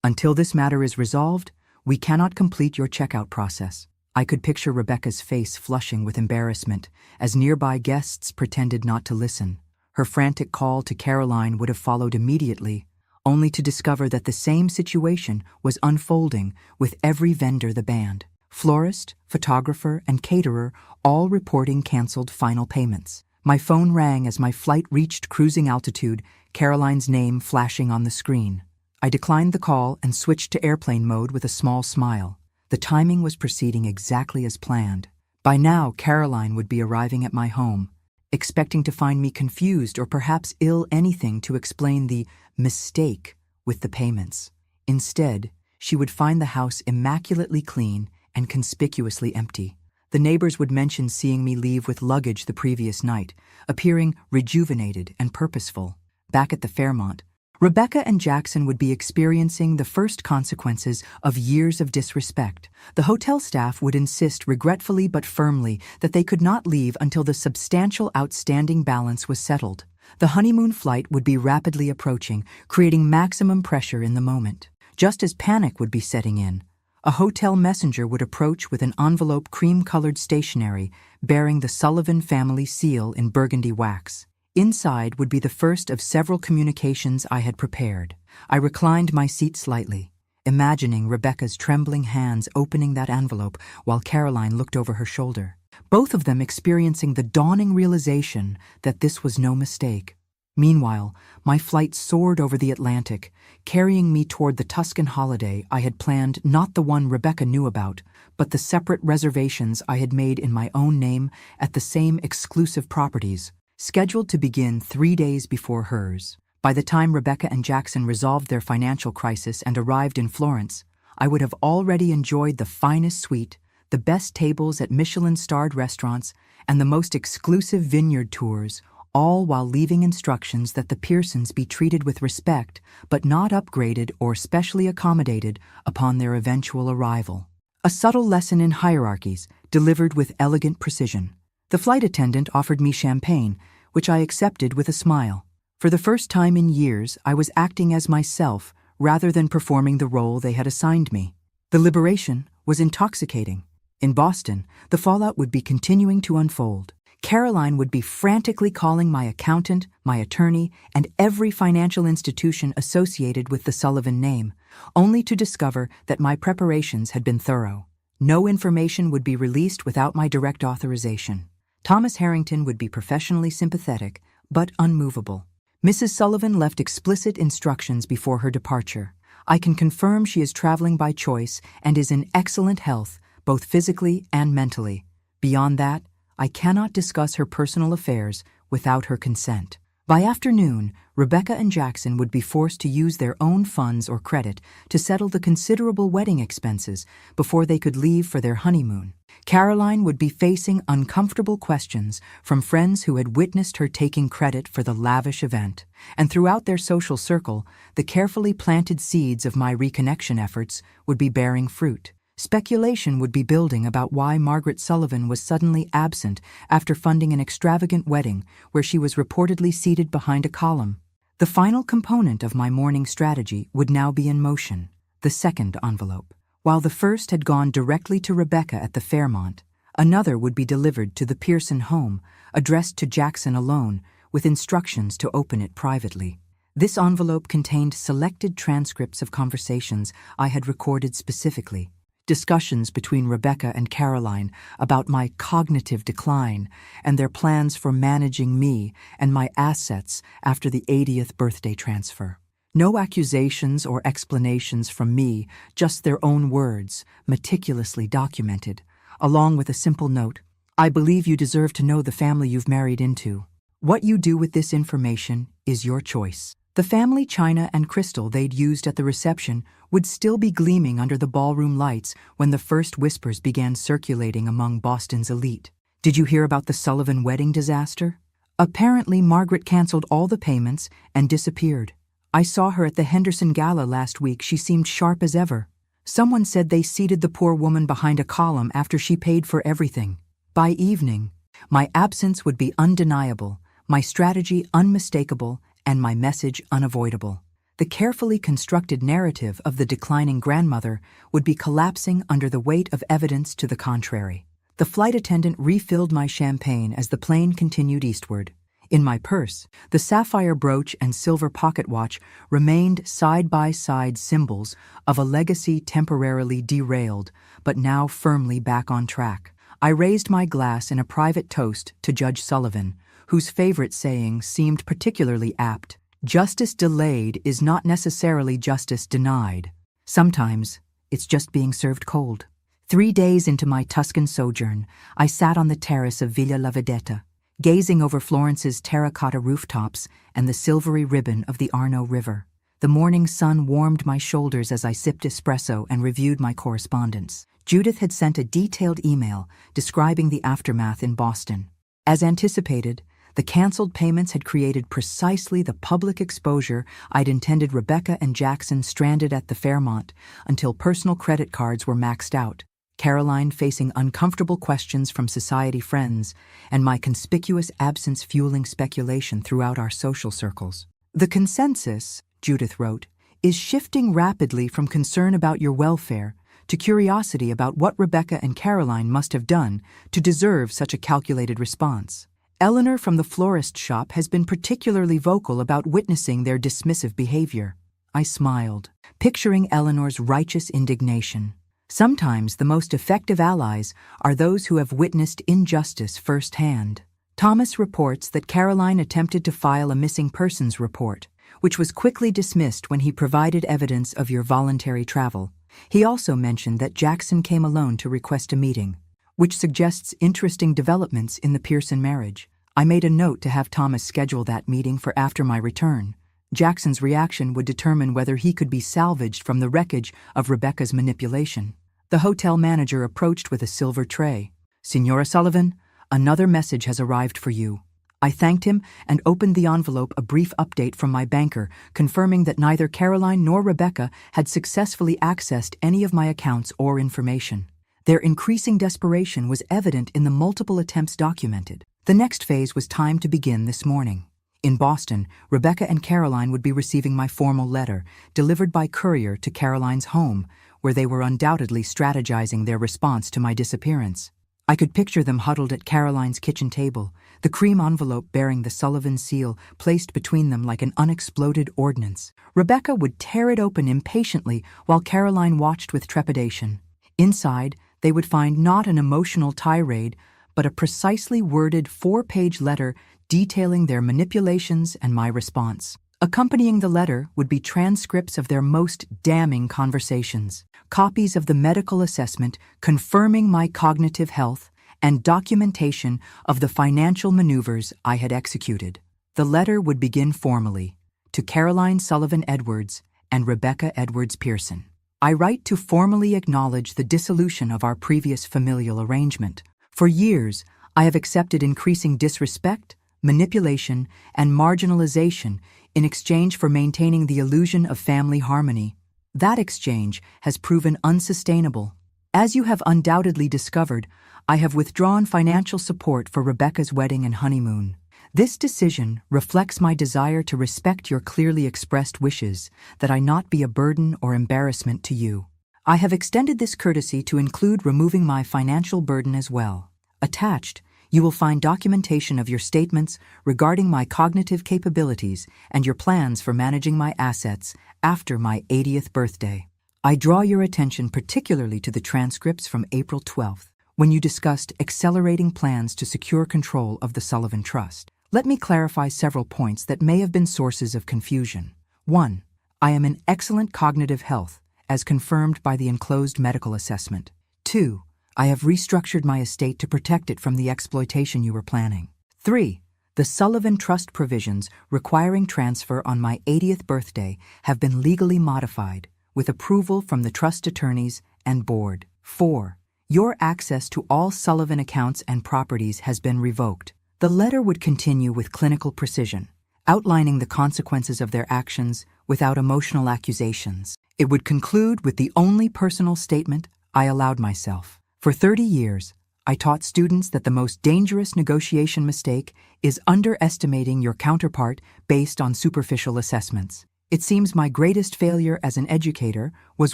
Until this matter is resolved, we cannot complete your checkout process." I could picture Rebecca's face flushing with embarrassment as nearby guests pretended not to listen. Her frantic call to Caroline would have followed immediately, only to discover that the same situation was unfolding with every vendor the band. Florist, photographer, and caterer all reporting canceled final payments. My phone rang as my flight reached cruising altitude, Caroline's name flashing on the screen. I declined the call and switched to airplane mode with a small smile. The timing was proceeding exactly as planned. By now, Caroline would be arriving at my home, expecting to find me confused or perhaps ill anything to explain the mistake with the payments. Instead, she would find the house immaculately clean and conspicuously empty. The neighbors would mention seeing me leave with luggage the previous night, appearing rejuvenated and purposeful. Back at the Fairmont, Rebecca and Jackson would be experiencing the first consequences of years of disrespect. The hotel staff would insist regretfully but firmly that they could not leave until the substantial outstanding balance was settled. The honeymoon flight would be rapidly approaching, creating maximum pressure in the moment. Just as panic would be setting in, a hotel messenger would approach with an envelope cream-colored stationery bearing the Sullivan family seal in burgundy wax. Inside would be the first of several communications I had prepared. I reclined my seat slightly, imagining Rebecca's trembling hands opening that envelope while Caroline looked over her shoulder, both of them experiencing the dawning realization that this was no mistake. Meanwhile, my flight soared over the Atlantic, carrying me toward the Tuscan holiday I had planned, not the one Rebecca knew about, but the separate reservations I had made in my own name at the same exclusive properties, scheduled to begin 3 days before hers. By the time Rebecca and Jackson resolved their financial crisis and arrived in Florence, I would have already enjoyed the finest suite, the best tables at Michelin-starred restaurants, and the most exclusive vineyard tours, all while leaving instructions that the Pearsons be treated with respect, but not upgraded or specially accommodated upon their eventual arrival. A subtle lesson in hierarchies, delivered with elegant precision. The flight attendant offered me champagne, which I accepted with a smile. For the first time in years, I was acting as myself rather than performing the role they had assigned me. The liberation was intoxicating. In Boston, the fallout would be continuing to unfold. Caroline would be frantically calling my accountant, my attorney, and every financial institution associated with the Sullivan name, only to discover that my preparations had been thorough. No information would be released without my direct authorization. Thomas Harrington would be professionally sympathetic, but unmovable. Mrs. Sullivan left explicit instructions before her departure. I can confirm she is traveling by choice and is in excellent health, both physically and mentally. Beyond that, I cannot discuss her personal affairs without her consent. By afternoon, Rebecca and Jackson would be forced to use their own funds or credit to settle the considerable wedding expenses before they could leave for their honeymoon. Caroline would be facing uncomfortable questions from friends who had witnessed her taking credit for the lavish event, and throughout their social circle, the carefully planted seeds of my reconnection efforts would be bearing fruit. Speculation would be building about why Margaret Sullivan was suddenly absent after funding an extravagant wedding where she was reportedly seated behind a column. The final component of my morning strategy would now be in motion, the second envelope. While the first had gone directly to Rebecca at the Fairmont, another would be delivered to the Pearson home, addressed to Jackson alone, with instructions to open it privately. This envelope contained selected transcripts of conversations I had recorded specifically. Discussions between Rebecca and Caroline about my cognitive decline and their plans for managing me and my assets after the 80th birthday transfer. No accusations or explanations from me, just their own words, meticulously documented, along with a simple note: I believe you deserve to know the family you've married into. What you do with this information is your choice. The family china and crystal they'd used at the reception would still be gleaming under the ballroom lights when the first whispers began circulating among Boston's elite. Did you hear about the Sullivan wedding disaster? Apparently, Margaret canceled all the payments and disappeared. I saw her at the Henderson Gala last week. She seemed sharp as ever. Someone said they seated the poor woman behind a column after she paid for everything. By evening, my absence would be undeniable, my strategy unmistakable, and my message unavoidable. The carefully constructed narrative of the declining grandmother would be collapsing under the weight of evidence to the contrary. The flight attendant refilled my champagne as the plane continued eastward. In my purse, the sapphire brooch and silver pocket watch remained side-by-side symbols of a legacy temporarily derailed, but now firmly back on track. I raised my glass in a private toast to Judge Sullivan, whose favorite saying seemed particularly apt: justice delayed is not necessarily justice denied. Sometimes it's just being served cold. 3 days into my Tuscan sojourn, I sat on the terrace of Villa La Vedetta, gazing over Florence's terracotta rooftops and the silvery ribbon of the Arno River. The morning sun warmed my shoulders as I sipped espresso and reviewed my correspondence. Judith had sent a detailed email describing the aftermath in Boston. As anticipated, the canceled payments had created precisely the public exposure I'd intended: Rebecca and Jackson stranded at the Fairmont until personal credit cards were maxed out, Caroline facing uncomfortable questions from society friends, and my conspicuous absence fueling speculation throughout our social circles. The consensus, Judith wrote, is shifting rapidly from concern about your welfare to curiosity about what Rebecca and Caroline must have done to deserve such a calculated response. Eleanor from the florist shop has been particularly vocal about witnessing their dismissive behavior. I smiled, picturing Eleanor's righteous indignation. Sometimes the most effective allies are those who have witnessed injustice firsthand. Thomas reports that Caroline attempted to file a missing persons report, which was quickly dismissed when he provided evidence of your voluntary travel. He also mentioned that Jackson came alone to request a meeting, which suggests interesting developments in the Pearson marriage. I made a note to have Thomas schedule that meeting for after my return. Jackson's reaction would determine whether he could be salvaged from the wreckage of Rebecca's manipulation. The hotel manager approached with a silver tray. "Signora Sullivan, another message has arrived for you." I thanked him and opened the envelope. A brief update from my banker confirming that neither Caroline nor Rebecca had successfully accessed any of my accounts or information. Their increasing desperation was evident in the multiple attempts documented. The next phase was timed to begin this morning. In Boston, Rebecca and Caroline would be receiving my formal letter, delivered by courier to Caroline's home, where they were undoubtedly strategizing their response to my disappearance. I could picture them huddled at Caroline's kitchen table, the cream envelope bearing the Sullivan seal placed between them like an unexploded ordnance. Rebecca would tear it open impatiently while Caroline watched with trepidation. Inside, they would find not an emotional tirade, but a precisely worded 4-page letter detailing their manipulations and my response. Accompanying the letter would be transcripts of their most damning conversations, copies of the medical assessment confirming my cognitive health, and documentation of the financial maneuvers I had executed. The letter would begin formally: to Caroline Sullivan Edwards and Rebecca Edwards Pearson. I write to formally acknowledge the dissolution of our previous familial arrangement. For years, I have accepted increasing disrespect, manipulation, and marginalization in exchange for maintaining the illusion of family harmony. That exchange has proven unsustainable. As you have undoubtedly discovered, I have withdrawn financial support for Rebecca's wedding and honeymoon. This decision reflects my desire to respect your clearly expressed wishes that I not be a burden or embarrassment to you. I have extended this courtesy to include removing my financial burden as well. Attached, You will find documentation of your statements regarding my cognitive capabilities and your plans for managing my assets after my 80th birthday. I draw your attention particularly to the transcripts from April 12th, when you discussed accelerating plans to secure control of the Sullivan Trust. Let me clarify several points that may have been sources of confusion. 1. I am in excellent cognitive health, as confirmed by the enclosed medical assessment. 2. I have restructured my estate to protect it from the exploitation you were planning. 3. The Sullivan Trust provisions requiring transfer on my 80th birthday have been legally modified, with approval from the trust attorneys and board. 4. Your access to all Sullivan accounts and properties has been revoked. The letter would continue with clinical precision, outlining the consequences of their actions without emotional accusations. It would conclude with the only personal statement I allowed myself. For 30 years, I taught students that the most dangerous negotiation mistake is underestimating your counterpart based on superficial assessments. It seems my greatest failure as an educator was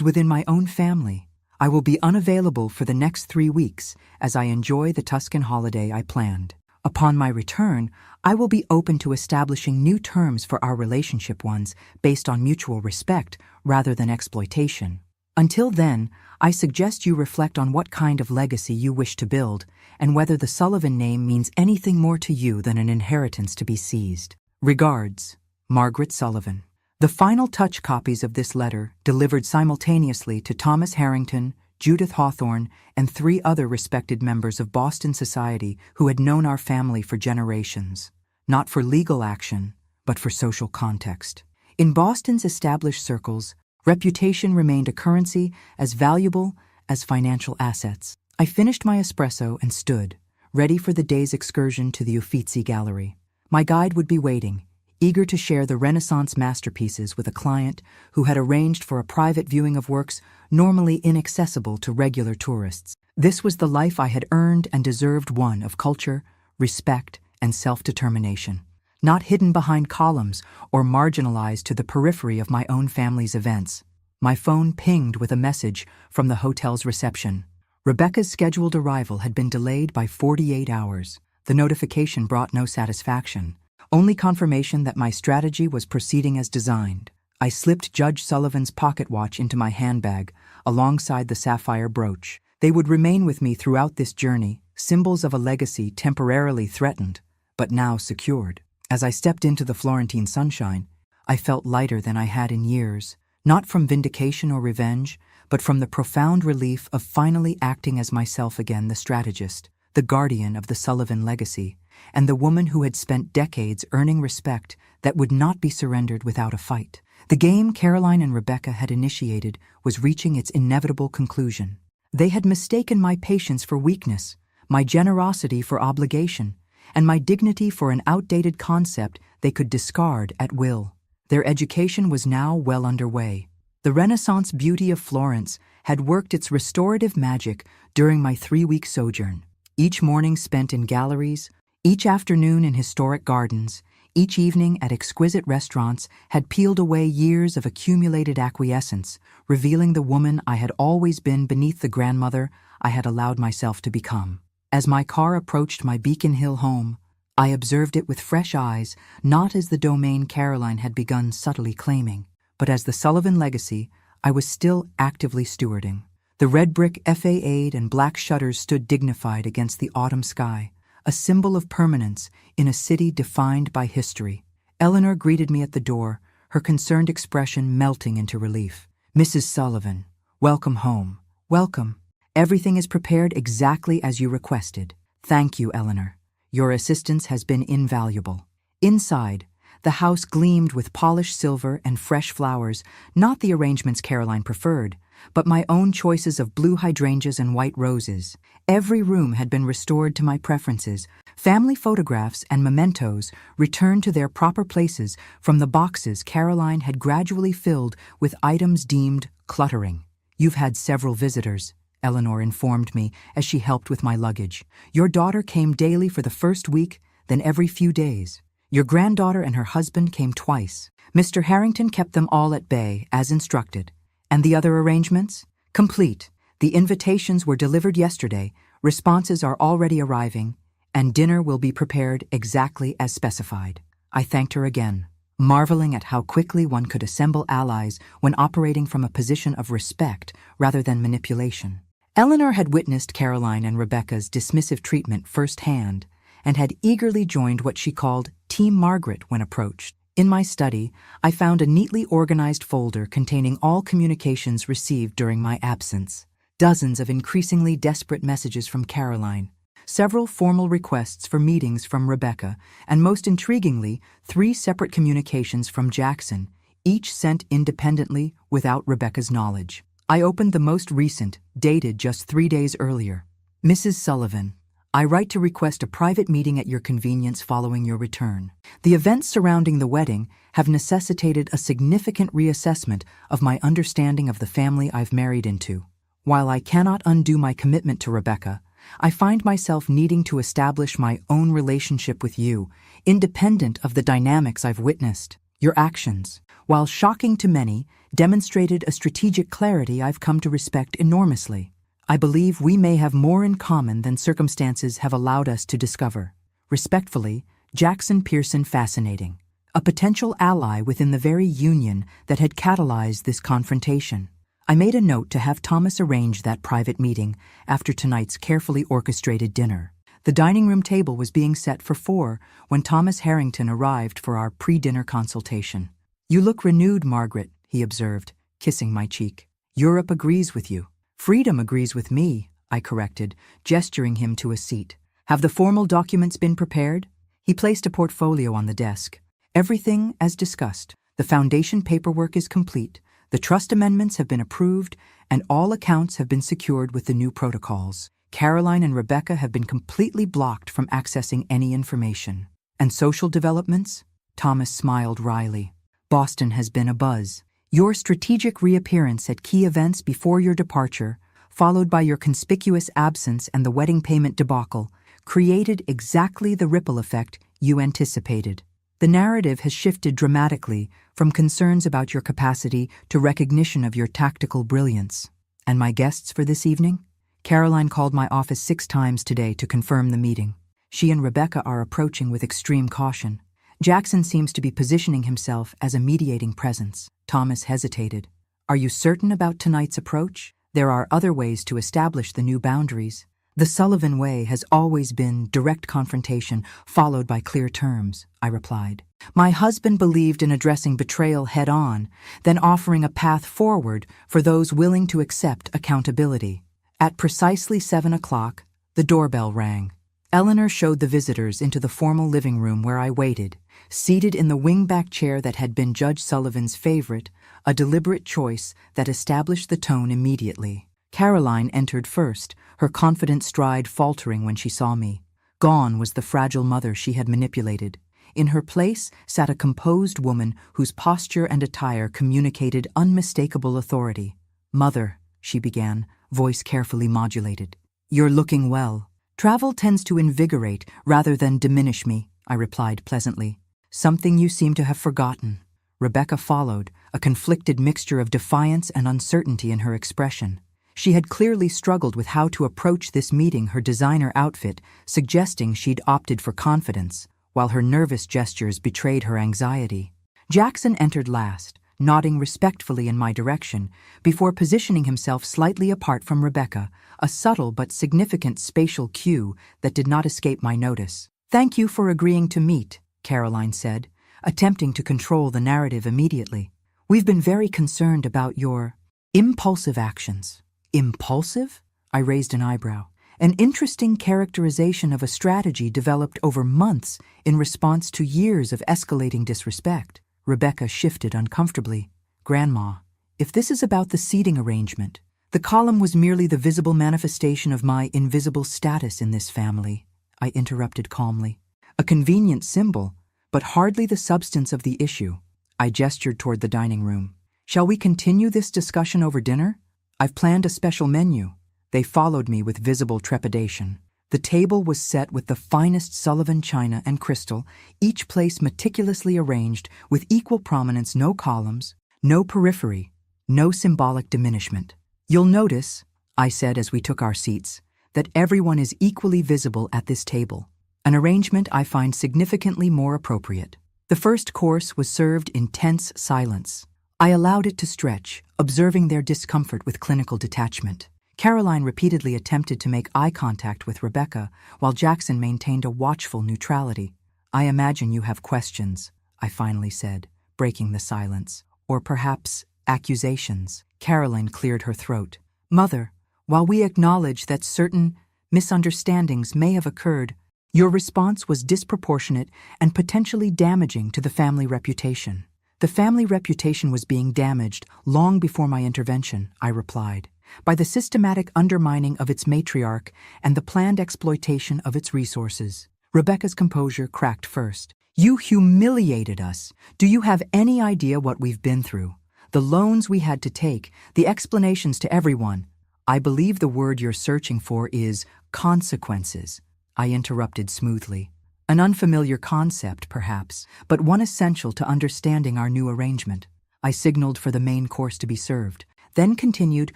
within my own family. I will be unavailable for the next 3 weeks as I enjoy the Tuscan holiday I planned. Upon my return, I will be open to establishing new terms for our relationship, ones based on mutual respect rather than exploitation. Until then, I suggest you reflect on what kind of legacy you wish to build and whether the Sullivan name means anything more to you than an inheritance to be seized. Regards, Margaret Sullivan. The final touch copies of this letter, delivered simultaneously to Thomas Harrington, Judith Hawthorne, and 3 other respected members of Boston society who had known our family for generations, not for legal action, but for social context. In Boston's established circles, reputation remained a currency as valuable as financial assets. I finished my espresso and stood, ready for the day's excursion to the Uffizi Gallery. My guide would be waiting, eager to share the Renaissance masterpieces with a client who had arranged for a private viewing of works normally inaccessible to regular tourists. This was the life I had earned and deserved, one of culture, respect, and self-determination, not hidden behind columns or marginalized to the periphery of my own family's events. My phone pinged with a message from the hotel's reception. Rebecca's scheduled arrival had been delayed by 48 hours. The notification brought no satisfaction, only confirmation that my strategy was proceeding as designed. I slipped Judge Sullivan's pocket watch into my handbag, alongside the sapphire brooch. They would remain with me throughout this journey, symbols of a legacy temporarily threatened, but now secured. As I stepped into the Florentine sunshine, I felt lighter than I had in years, not from vindication or revenge, but from the profound relief of finally acting as myself again, the strategist, the guardian of the Sullivan legacy, and the woman who had spent decades earning respect that would not be surrendered without a fight. The game Caroline and Rebecca had initiated was reaching its inevitable conclusion. They had mistaken my patience for weakness, my generosity for obligation, and my dignity for an outdated concept they could discard at will. Their education was now well underway. The Renaissance beauty of Florence had worked its restorative magic during my 3-week sojourn. Each morning spent in galleries, each afternoon in historic gardens, each evening at exquisite restaurants had peeled away years of accumulated acquiescence, revealing the woman I had always been beneath the grandmother I had allowed myself to become. As my car approached my Beacon Hill home, I observed it with fresh eyes, not as the domain Caroline had begun subtly claiming, but as the Sullivan legacy I was still actively stewarding. The red brick façade and black shutters stood dignified against the autumn sky, a symbol of permanence in a city defined by history. Eleanor greeted me at the door, her concerned expression melting into relief. "Mrs. Sullivan, welcome home. Welcome. Everything is prepared exactly as you requested." "Thank you, Eleanor. Your assistance has been invaluable." Inside, the house gleamed with polished silver and fresh flowers, not the arrangements Caroline preferred, but my own choices of blue hydrangeas and white roses. Every room had been restored to my preferences. Family photographs and mementos returned to their proper places from the boxes Caroline had gradually filled with items deemed cluttering. "You've had several visitors," Eleanor informed me as she helped with my luggage. "Your daughter came daily for the first week, then every few days. Your granddaughter and her husband came twice. Mr. Harrington kept them all at bay, as instructed. And the other arrangements? Complete. The invitations were delivered yesterday, responses are already arriving, and dinner will be prepared exactly as specified. I thanked her again, marveling at how quickly one could assemble allies when operating from a position of respect rather than manipulation. Eleanor had witnessed Caroline and Rebecca's dismissive treatment firsthand and had eagerly joined what she called Team Margaret when approached. In my study, I found a neatly organized folder containing all communications received during my absence. Dozens of increasingly desperate messages from Caroline, several formal requests for meetings from Rebecca, and most intriguingly, 3 separate communications from Jackson, each sent independently without Rebecca's knowledge. I opened the most recent, dated just 3 days earlier. Mrs. Sullivan, I write to request a private meeting at your convenience following your return. The events surrounding the wedding have necessitated a significant reassessment of my understanding of the family I've married into. While I cannot undo my commitment to Rebecca, I find myself needing to establish my own relationship with you, independent of the dynamics I've witnessed. Your actions, while shocking to many, demonstrated a strategic clarity I've come to respect enormously. I believe we may have more in common than circumstances have allowed us to discover. Respectfully, Jackson Pearson Fascinating, a potential ally within the very union that had catalyzed this confrontation. I made a note to have Thomas arrange that private meeting after tonight's carefully orchestrated dinner. The dining room table was being set for 4 when Thomas Harrington arrived for our pre-dinner consultation. You look renewed, Margaret, he observed, kissing my cheek. Europe agrees with you. Freedom agrees with me, I corrected, gesturing him to a seat. Have the formal documents been prepared? He placed a portfolio on the desk. Everything as discussed. The foundation paperwork is complete. The trust amendments have been approved, and all accounts have been secured with the new protocols. Caroline and Rebecca have been completely blocked from accessing any information. And social developments? Thomas smiled wryly. Boston has been abuzz. Your strategic reappearance at key events before your departure, followed by your conspicuous absence and the wedding payment debacle, created exactly the ripple effect you anticipated. The narrative has shifted dramatically from concerns about your capacity to recognition of your tactical brilliance. And my guests for this evening? Caroline called my office 6 times today to confirm the meeting. She and Rebecca are approaching with extreme caution. Jackson seems to be positioning himself as a mediating presence. Thomas hesitated. Are you certain about tonight's approach? There are other ways to establish the new boundaries. The Sullivan way has always been direct confrontation followed by clear terms, I replied. My husband believed in addressing betrayal head-on, then offering a path forward for those willing to accept accountability. At precisely 7 o'clock, the doorbell rang. Eleanor showed the visitors into the formal living room where I waited, seated in the wingback chair that had been Judge Sullivan's favorite, a deliberate choice that established the tone immediately. Caroline entered first, her confident stride faltering when she saw me. Gone was the fragile mother she had manipulated. In her place sat a composed woman whose posture and attire communicated unmistakable authority. Mother, she began, voice carefully modulated. You're looking well. Travel tends to invigorate rather than diminish me, I replied pleasantly. Something you seem to have forgotten. Rebecca followed, a conflicted mixture of defiance and uncertainty in her expression. She had clearly struggled with how to approach this meeting, her designer outfit suggesting she'd opted for confidence, while her nervous gestures betrayed her anxiety. Jackson entered last, nodding respectfully in my direction, before positioning himself slightly apart from Rebecca, a subtle but significant spatial cue that did not escape my notice. Thank you for agreeing to meet, Caroline said, attempting to control the narrative immediately. We've been very concerned about your impulsive actions. Impulsive? I raised an eyebrow. An interesting characterization of a strategy developed over months in response to years of escalating disrespect. Rebecca shifted uncomfortably. Grandma, if this is about the seating arrangement, the column was merely the visible manifestation of my invisible status in this family, I interrupted calmly. A convenient symbol, but hardly the substance of the issue. I gestured toward the dining room. Shall we continue this discussion over dinner? I've planned a special menu. They followed me with visible trepidation. The table was set with the finest Sullivan china and crystal, each place meticulously arranged with equal prominence, no columns, no periphery, no symbolic diminishment. You'll notice, I said as we took our seats, that everyone is equally visible at this table. an arrangement I find significantly more appropriate. The first course was served in tense silence. I allowed it to stretch, observing their discomfort with clinical detachment. Caroline repeatedly attempted to make eye contact with Rebecca, while Jackson maintained a watchful neutrality. "I imagine you have questions," I finally said, breaking the silence. "Or perhaps accusations." Caroline cleared her throat. "Mother, while we acknowledge that certain misunderstandings may have occurred, your response was disproportionate and potentially damaging to the family reputation." "The family reputation was being damaged long before my intervention," I replied, "by the systematic undermining of its matriarch and the planned exploitation of its resources." Rebecca's composure cracked first. "You humiliated us. Do you have any idea what we've been through? The loans we had to take, the explanations to everyone." "I believe the word you're searching for is consequences," I interrupted smoothly. "An unfamiliar concept, perhaps, but one essential to understanding our new arrangement." I signaled for the main course to be served, then continued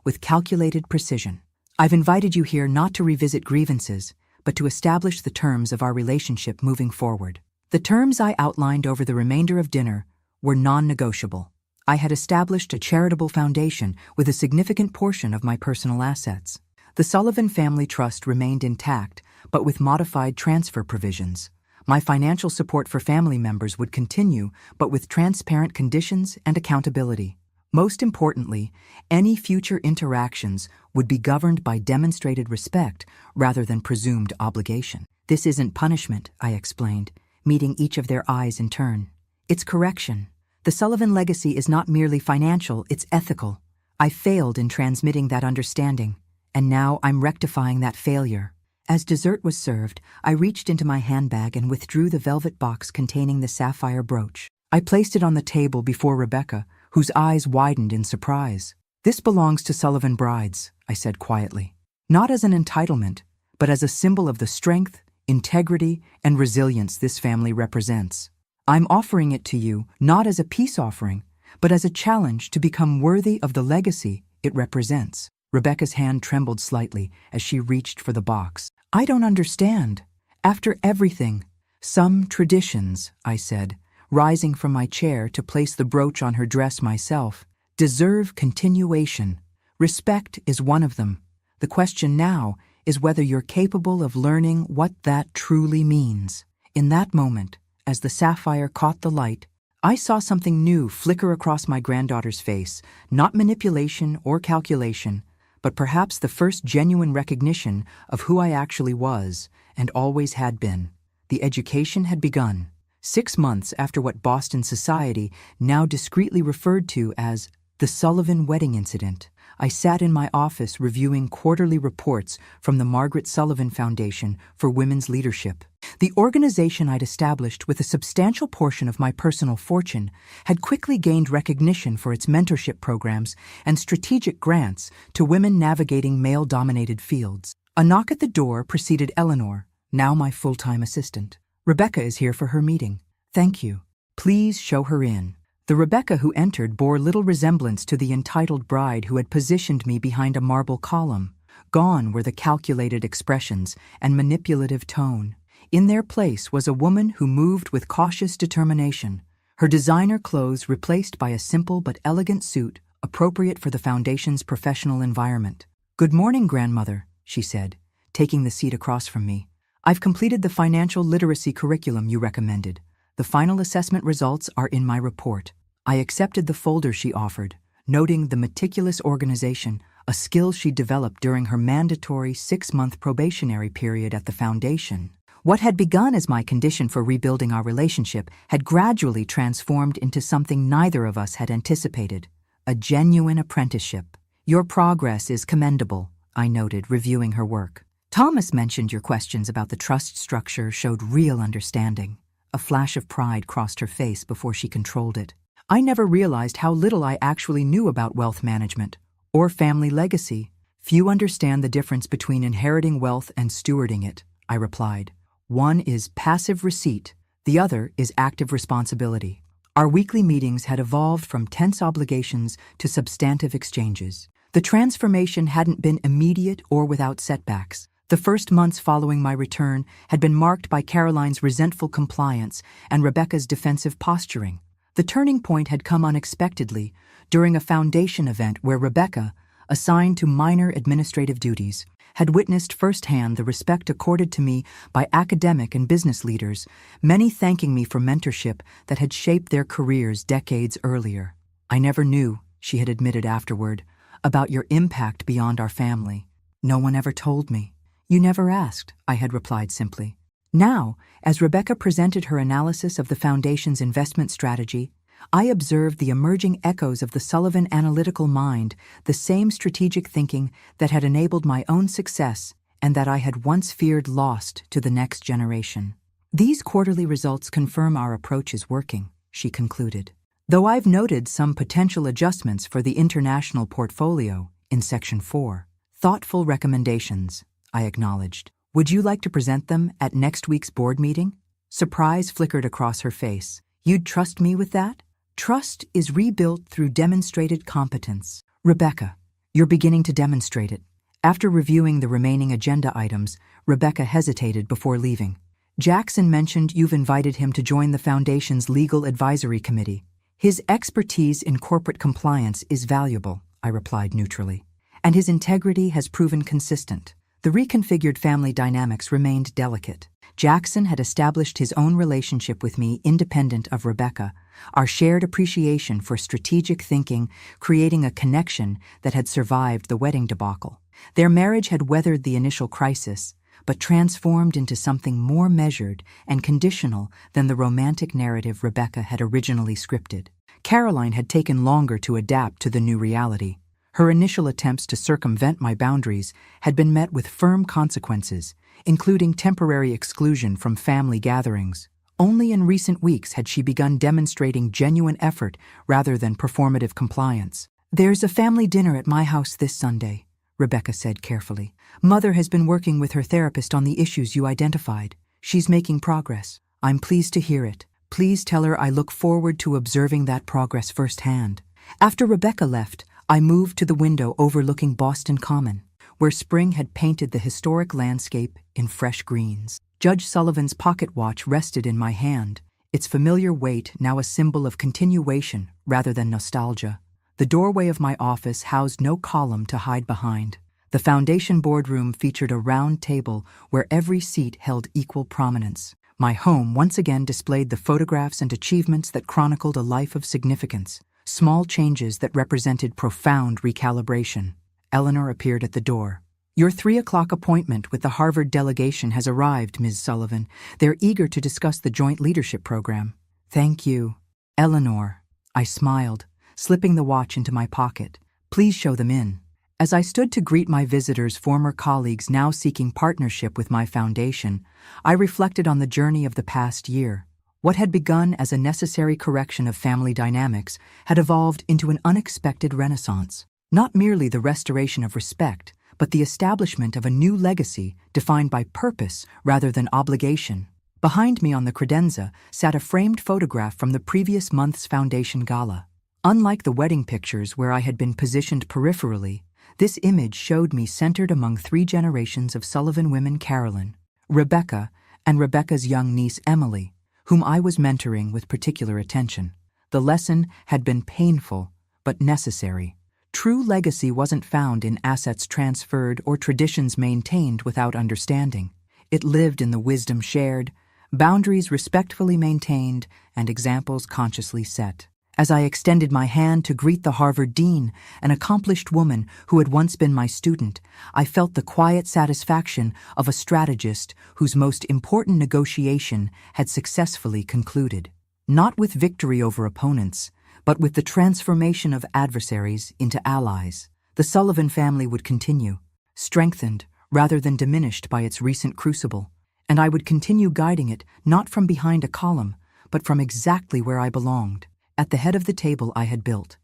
with calculated precision. "I've invited you here not to revisit grievances, but to establish the terms of our relationship moving forward." The terms I outlined over the remainder of dinner were non-negotiable. I had established a charitable foundation with a significant portion of my personal assets. The Sullivan Family Trust remained intact, but with modified transfer provisions. My financial support for family members would continue, but with transparent conditions and accountability. Most importantly, any future interactions would be governed by demonstrated respect rather than presumed obligation. "This isn't punishment," I explained, meeting each of their eyes in turn. "It's correction. The Sullivan legacy is not merely financial, it's ethical. I failed in transmitting that understanding, and now I'm rectifying that failure." As dessert was served, I reached into my handbag and withdrew the velvet box containing the sapphire brooch. I placed it on the table before Rebecca, whose eyes widened in surprise. "This belongs to Sullivan brides," I said quietly. "Not as an entitlement, but as a symbol of the strength, integrity, and resilience this family represents. I'm offering it to you not as a peace offering, but as a challenge to become worthy of the legacy it represents." Rebecca's hand trembled slightly as she reached for the box. "I don't understand. After everything—" "Some traditions," I said, rising from my chair to place the brooch on her dress myself, "deserve continuation. Respect is one of them. The question now is whether you're capable of learning what that truly means." In that moment, as the sapphire caught the light, I saw something new flicker across my granddaughter's face, not manipulation or calculation, but perhaps the first genuine recognition of who I actually was and always had been. The education had begun. 6 months after what Boston society now discreetly referred to as the Sullivan wedding incident, I sat in my office reviewing quarterly reports from the Margaret Sullivan Foundation for Women's Leadership. The organization I'd established with a substantial portion of my personal fortune had quickly gained recognition for its mentorship programs and strategic grants to women navigating male-dominated fields. A knock at the door preceded Eleanor, now my full-time assistant. "Rebecca is here for her meeting." "Thank you. Please show her in." The Rebecca who entered bore little resemblance to the entitled bride who had positioned me behind a marble column. Gone were the calculated expressions and manipulative tone. In their place was a woman who moved with cautious determination, her designer clothes replaced by a simple but elegant suit appropriate for the Foundation's professional environment. "Good morning, grandmother," she said, taking the seat across from me. "I've completed the financial literacy curriculum you recommended. The final assessment results are in my report." I accepted the folder she offered, noting the meticulous organization, a skill she developed during her mandatory 6-month probationary period at the Foundation. What had begun as my condition for rebuilding our relationship had gradually transformed into something neither of us had anticipated, a genuine apprenticeship. "Your progress is commendable," I noted, reviewing her work. "Thomas mentioned your questions about the trust structure showed real understanding." A flash of pride crossed her face before she controlled it. "I never realized how little I actually knew about wealth management or family legacy. Few understand the difference between inheriting wealth and stewarding it," I replied. "One is passive receipt, the other is active responsibility." Our weekly meetings had evolved from tense obligations to substantive exchanges. The transformation hadn't been immediate or without setbacks. The first months following my return had been marked by Caroline's resentful compliance and Rebecca's defensive posturing. The turning point had come unexpectedly during a foundation event where Rebecca, assigned to minor administrative duties, had witnessed firsthand the respect accorded to me by academic and business leaders, many thanking me for mentorship that had shaped their careers decades earlier. "I never knew," she had admitted afterward, "about your impact beyond our family. No one ever told me." "You never asked," I had replied simply. Now, as Rebecca presented her analysis of the Foundation's investment strategy, I observed the emerging echoes of the Sullivan analytical mind, the same strategic thinking that had enabled my own success and that I had once feared lost to the next generation. "These quarterly results confirm our approach is working," she concluded. "Though I've noted some potential adjustments for the international portfolio in Section 4. Thoughtful recommendations," I acknowledged. "Would you like to present them at next week's board meeting?" Surprise flickered across her face. "You'd trust me with that?" "Trust is rebuilt through demonstrated competence. Rebecca, you're beginning to demonstrate it." After reviewing the remaining agenda items, Rebecca hesitated before leaving. "Jackson mentioned you've invited him to join the Foundation's Legal Advisory Committee. His expertise in corporate compliance is valuable," I replied neutrally. "And his integrity has proven consistent." The reconfigured family dynamics remained delicate. Jackson had established his own relationship with me independent of Rebecca, our shared appreciation for strategic thinking creating a connection that had survived the wedding debacle. Their marriage had weathered the initial crisis, but transformed into something more measured and conditional than the romantic narrative Rebecca had originally scripted. Caroline had taken longer to adapt to the new reality. Her initial attempts to circumvent my boundaries had been met with firm consequences, including temporary exclusion from family gatherings. Only in recent weeks had she begun demonstrating genuine effort rather than performative compliance. "There's a family dinner at my house this Sunday," Rebecca said carefully. "Mother has been working with her therapist on the issues you identified. She's making progress. I'm pleased to hear it. Please tell her I look forward to observing that progress firsthand." After Rebecca left, I moved to the window overlooking Boston Common, where spring had painted the historic landscape in fresh greens. Judge Sullivan's pocket watch rested in my hand, its familiar weight now a symbol of continuation rather than nostalgia. The doorway of my office housed no column to hide behind. The Foundation boardroom featured a round table where every seat held equal prominence. My home once again displayed the photographs and achievements that chronicled a life of significance, small changes that represented profound recalibration. Eleanor appeared at the door. "Your 3 o'clock appointment with the Harvard delegation has arrived, Ms. Sullivan. They're eager to discuss the joint leadership program." "Thank you, Eleanor." I smiled, slipping the watch into my pocket. "Please show them in." As I stood to greet my visitors, former colleagues now seeking partnership with my foundation, I reflected on the journey of the past year. What had begun as a necessary correction of family dynamics had evolved into an unexpected renaissance. Not merely the restoration of respect, but the establishment of a new legacy defined by purpose rather than obligation. Behind me on the credenza sat a framed photograph from the previous month's Foundation Gala. Unlike the wedding pictures where I had been positioned peripherally, this image showed me centered among 3 generations of Sullivan women: Carolyn, Rebecca, and Rebecca's young niece Emily, whom I was mentoring with particular attention. The lesson had been painful, but necessary. True legacy wasn't found in assets transferred or traditions maintained without understanding. It lived in the wisdom shared, boundaries respectfully maintained, and examples consciously set. As I extended my hand to greet the Harvard dean, an accomplished woman who had once been my student, I felt the quiet satisfaction of a strategist whose most important negotiation had successfully concluded. Not with victory over opponents, but with the transformation of adversaries into allies. The Sullivan family would continue, strengthened rather than diminished by its recent crucible, and I would continue guiding it not from behind a column, but from exactly where I belonged, at the head of the table I had built.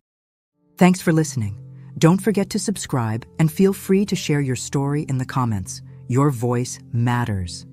Thanks for listening. Don't forget to subscribe and feel free to share your story in the comments. Your voice matters.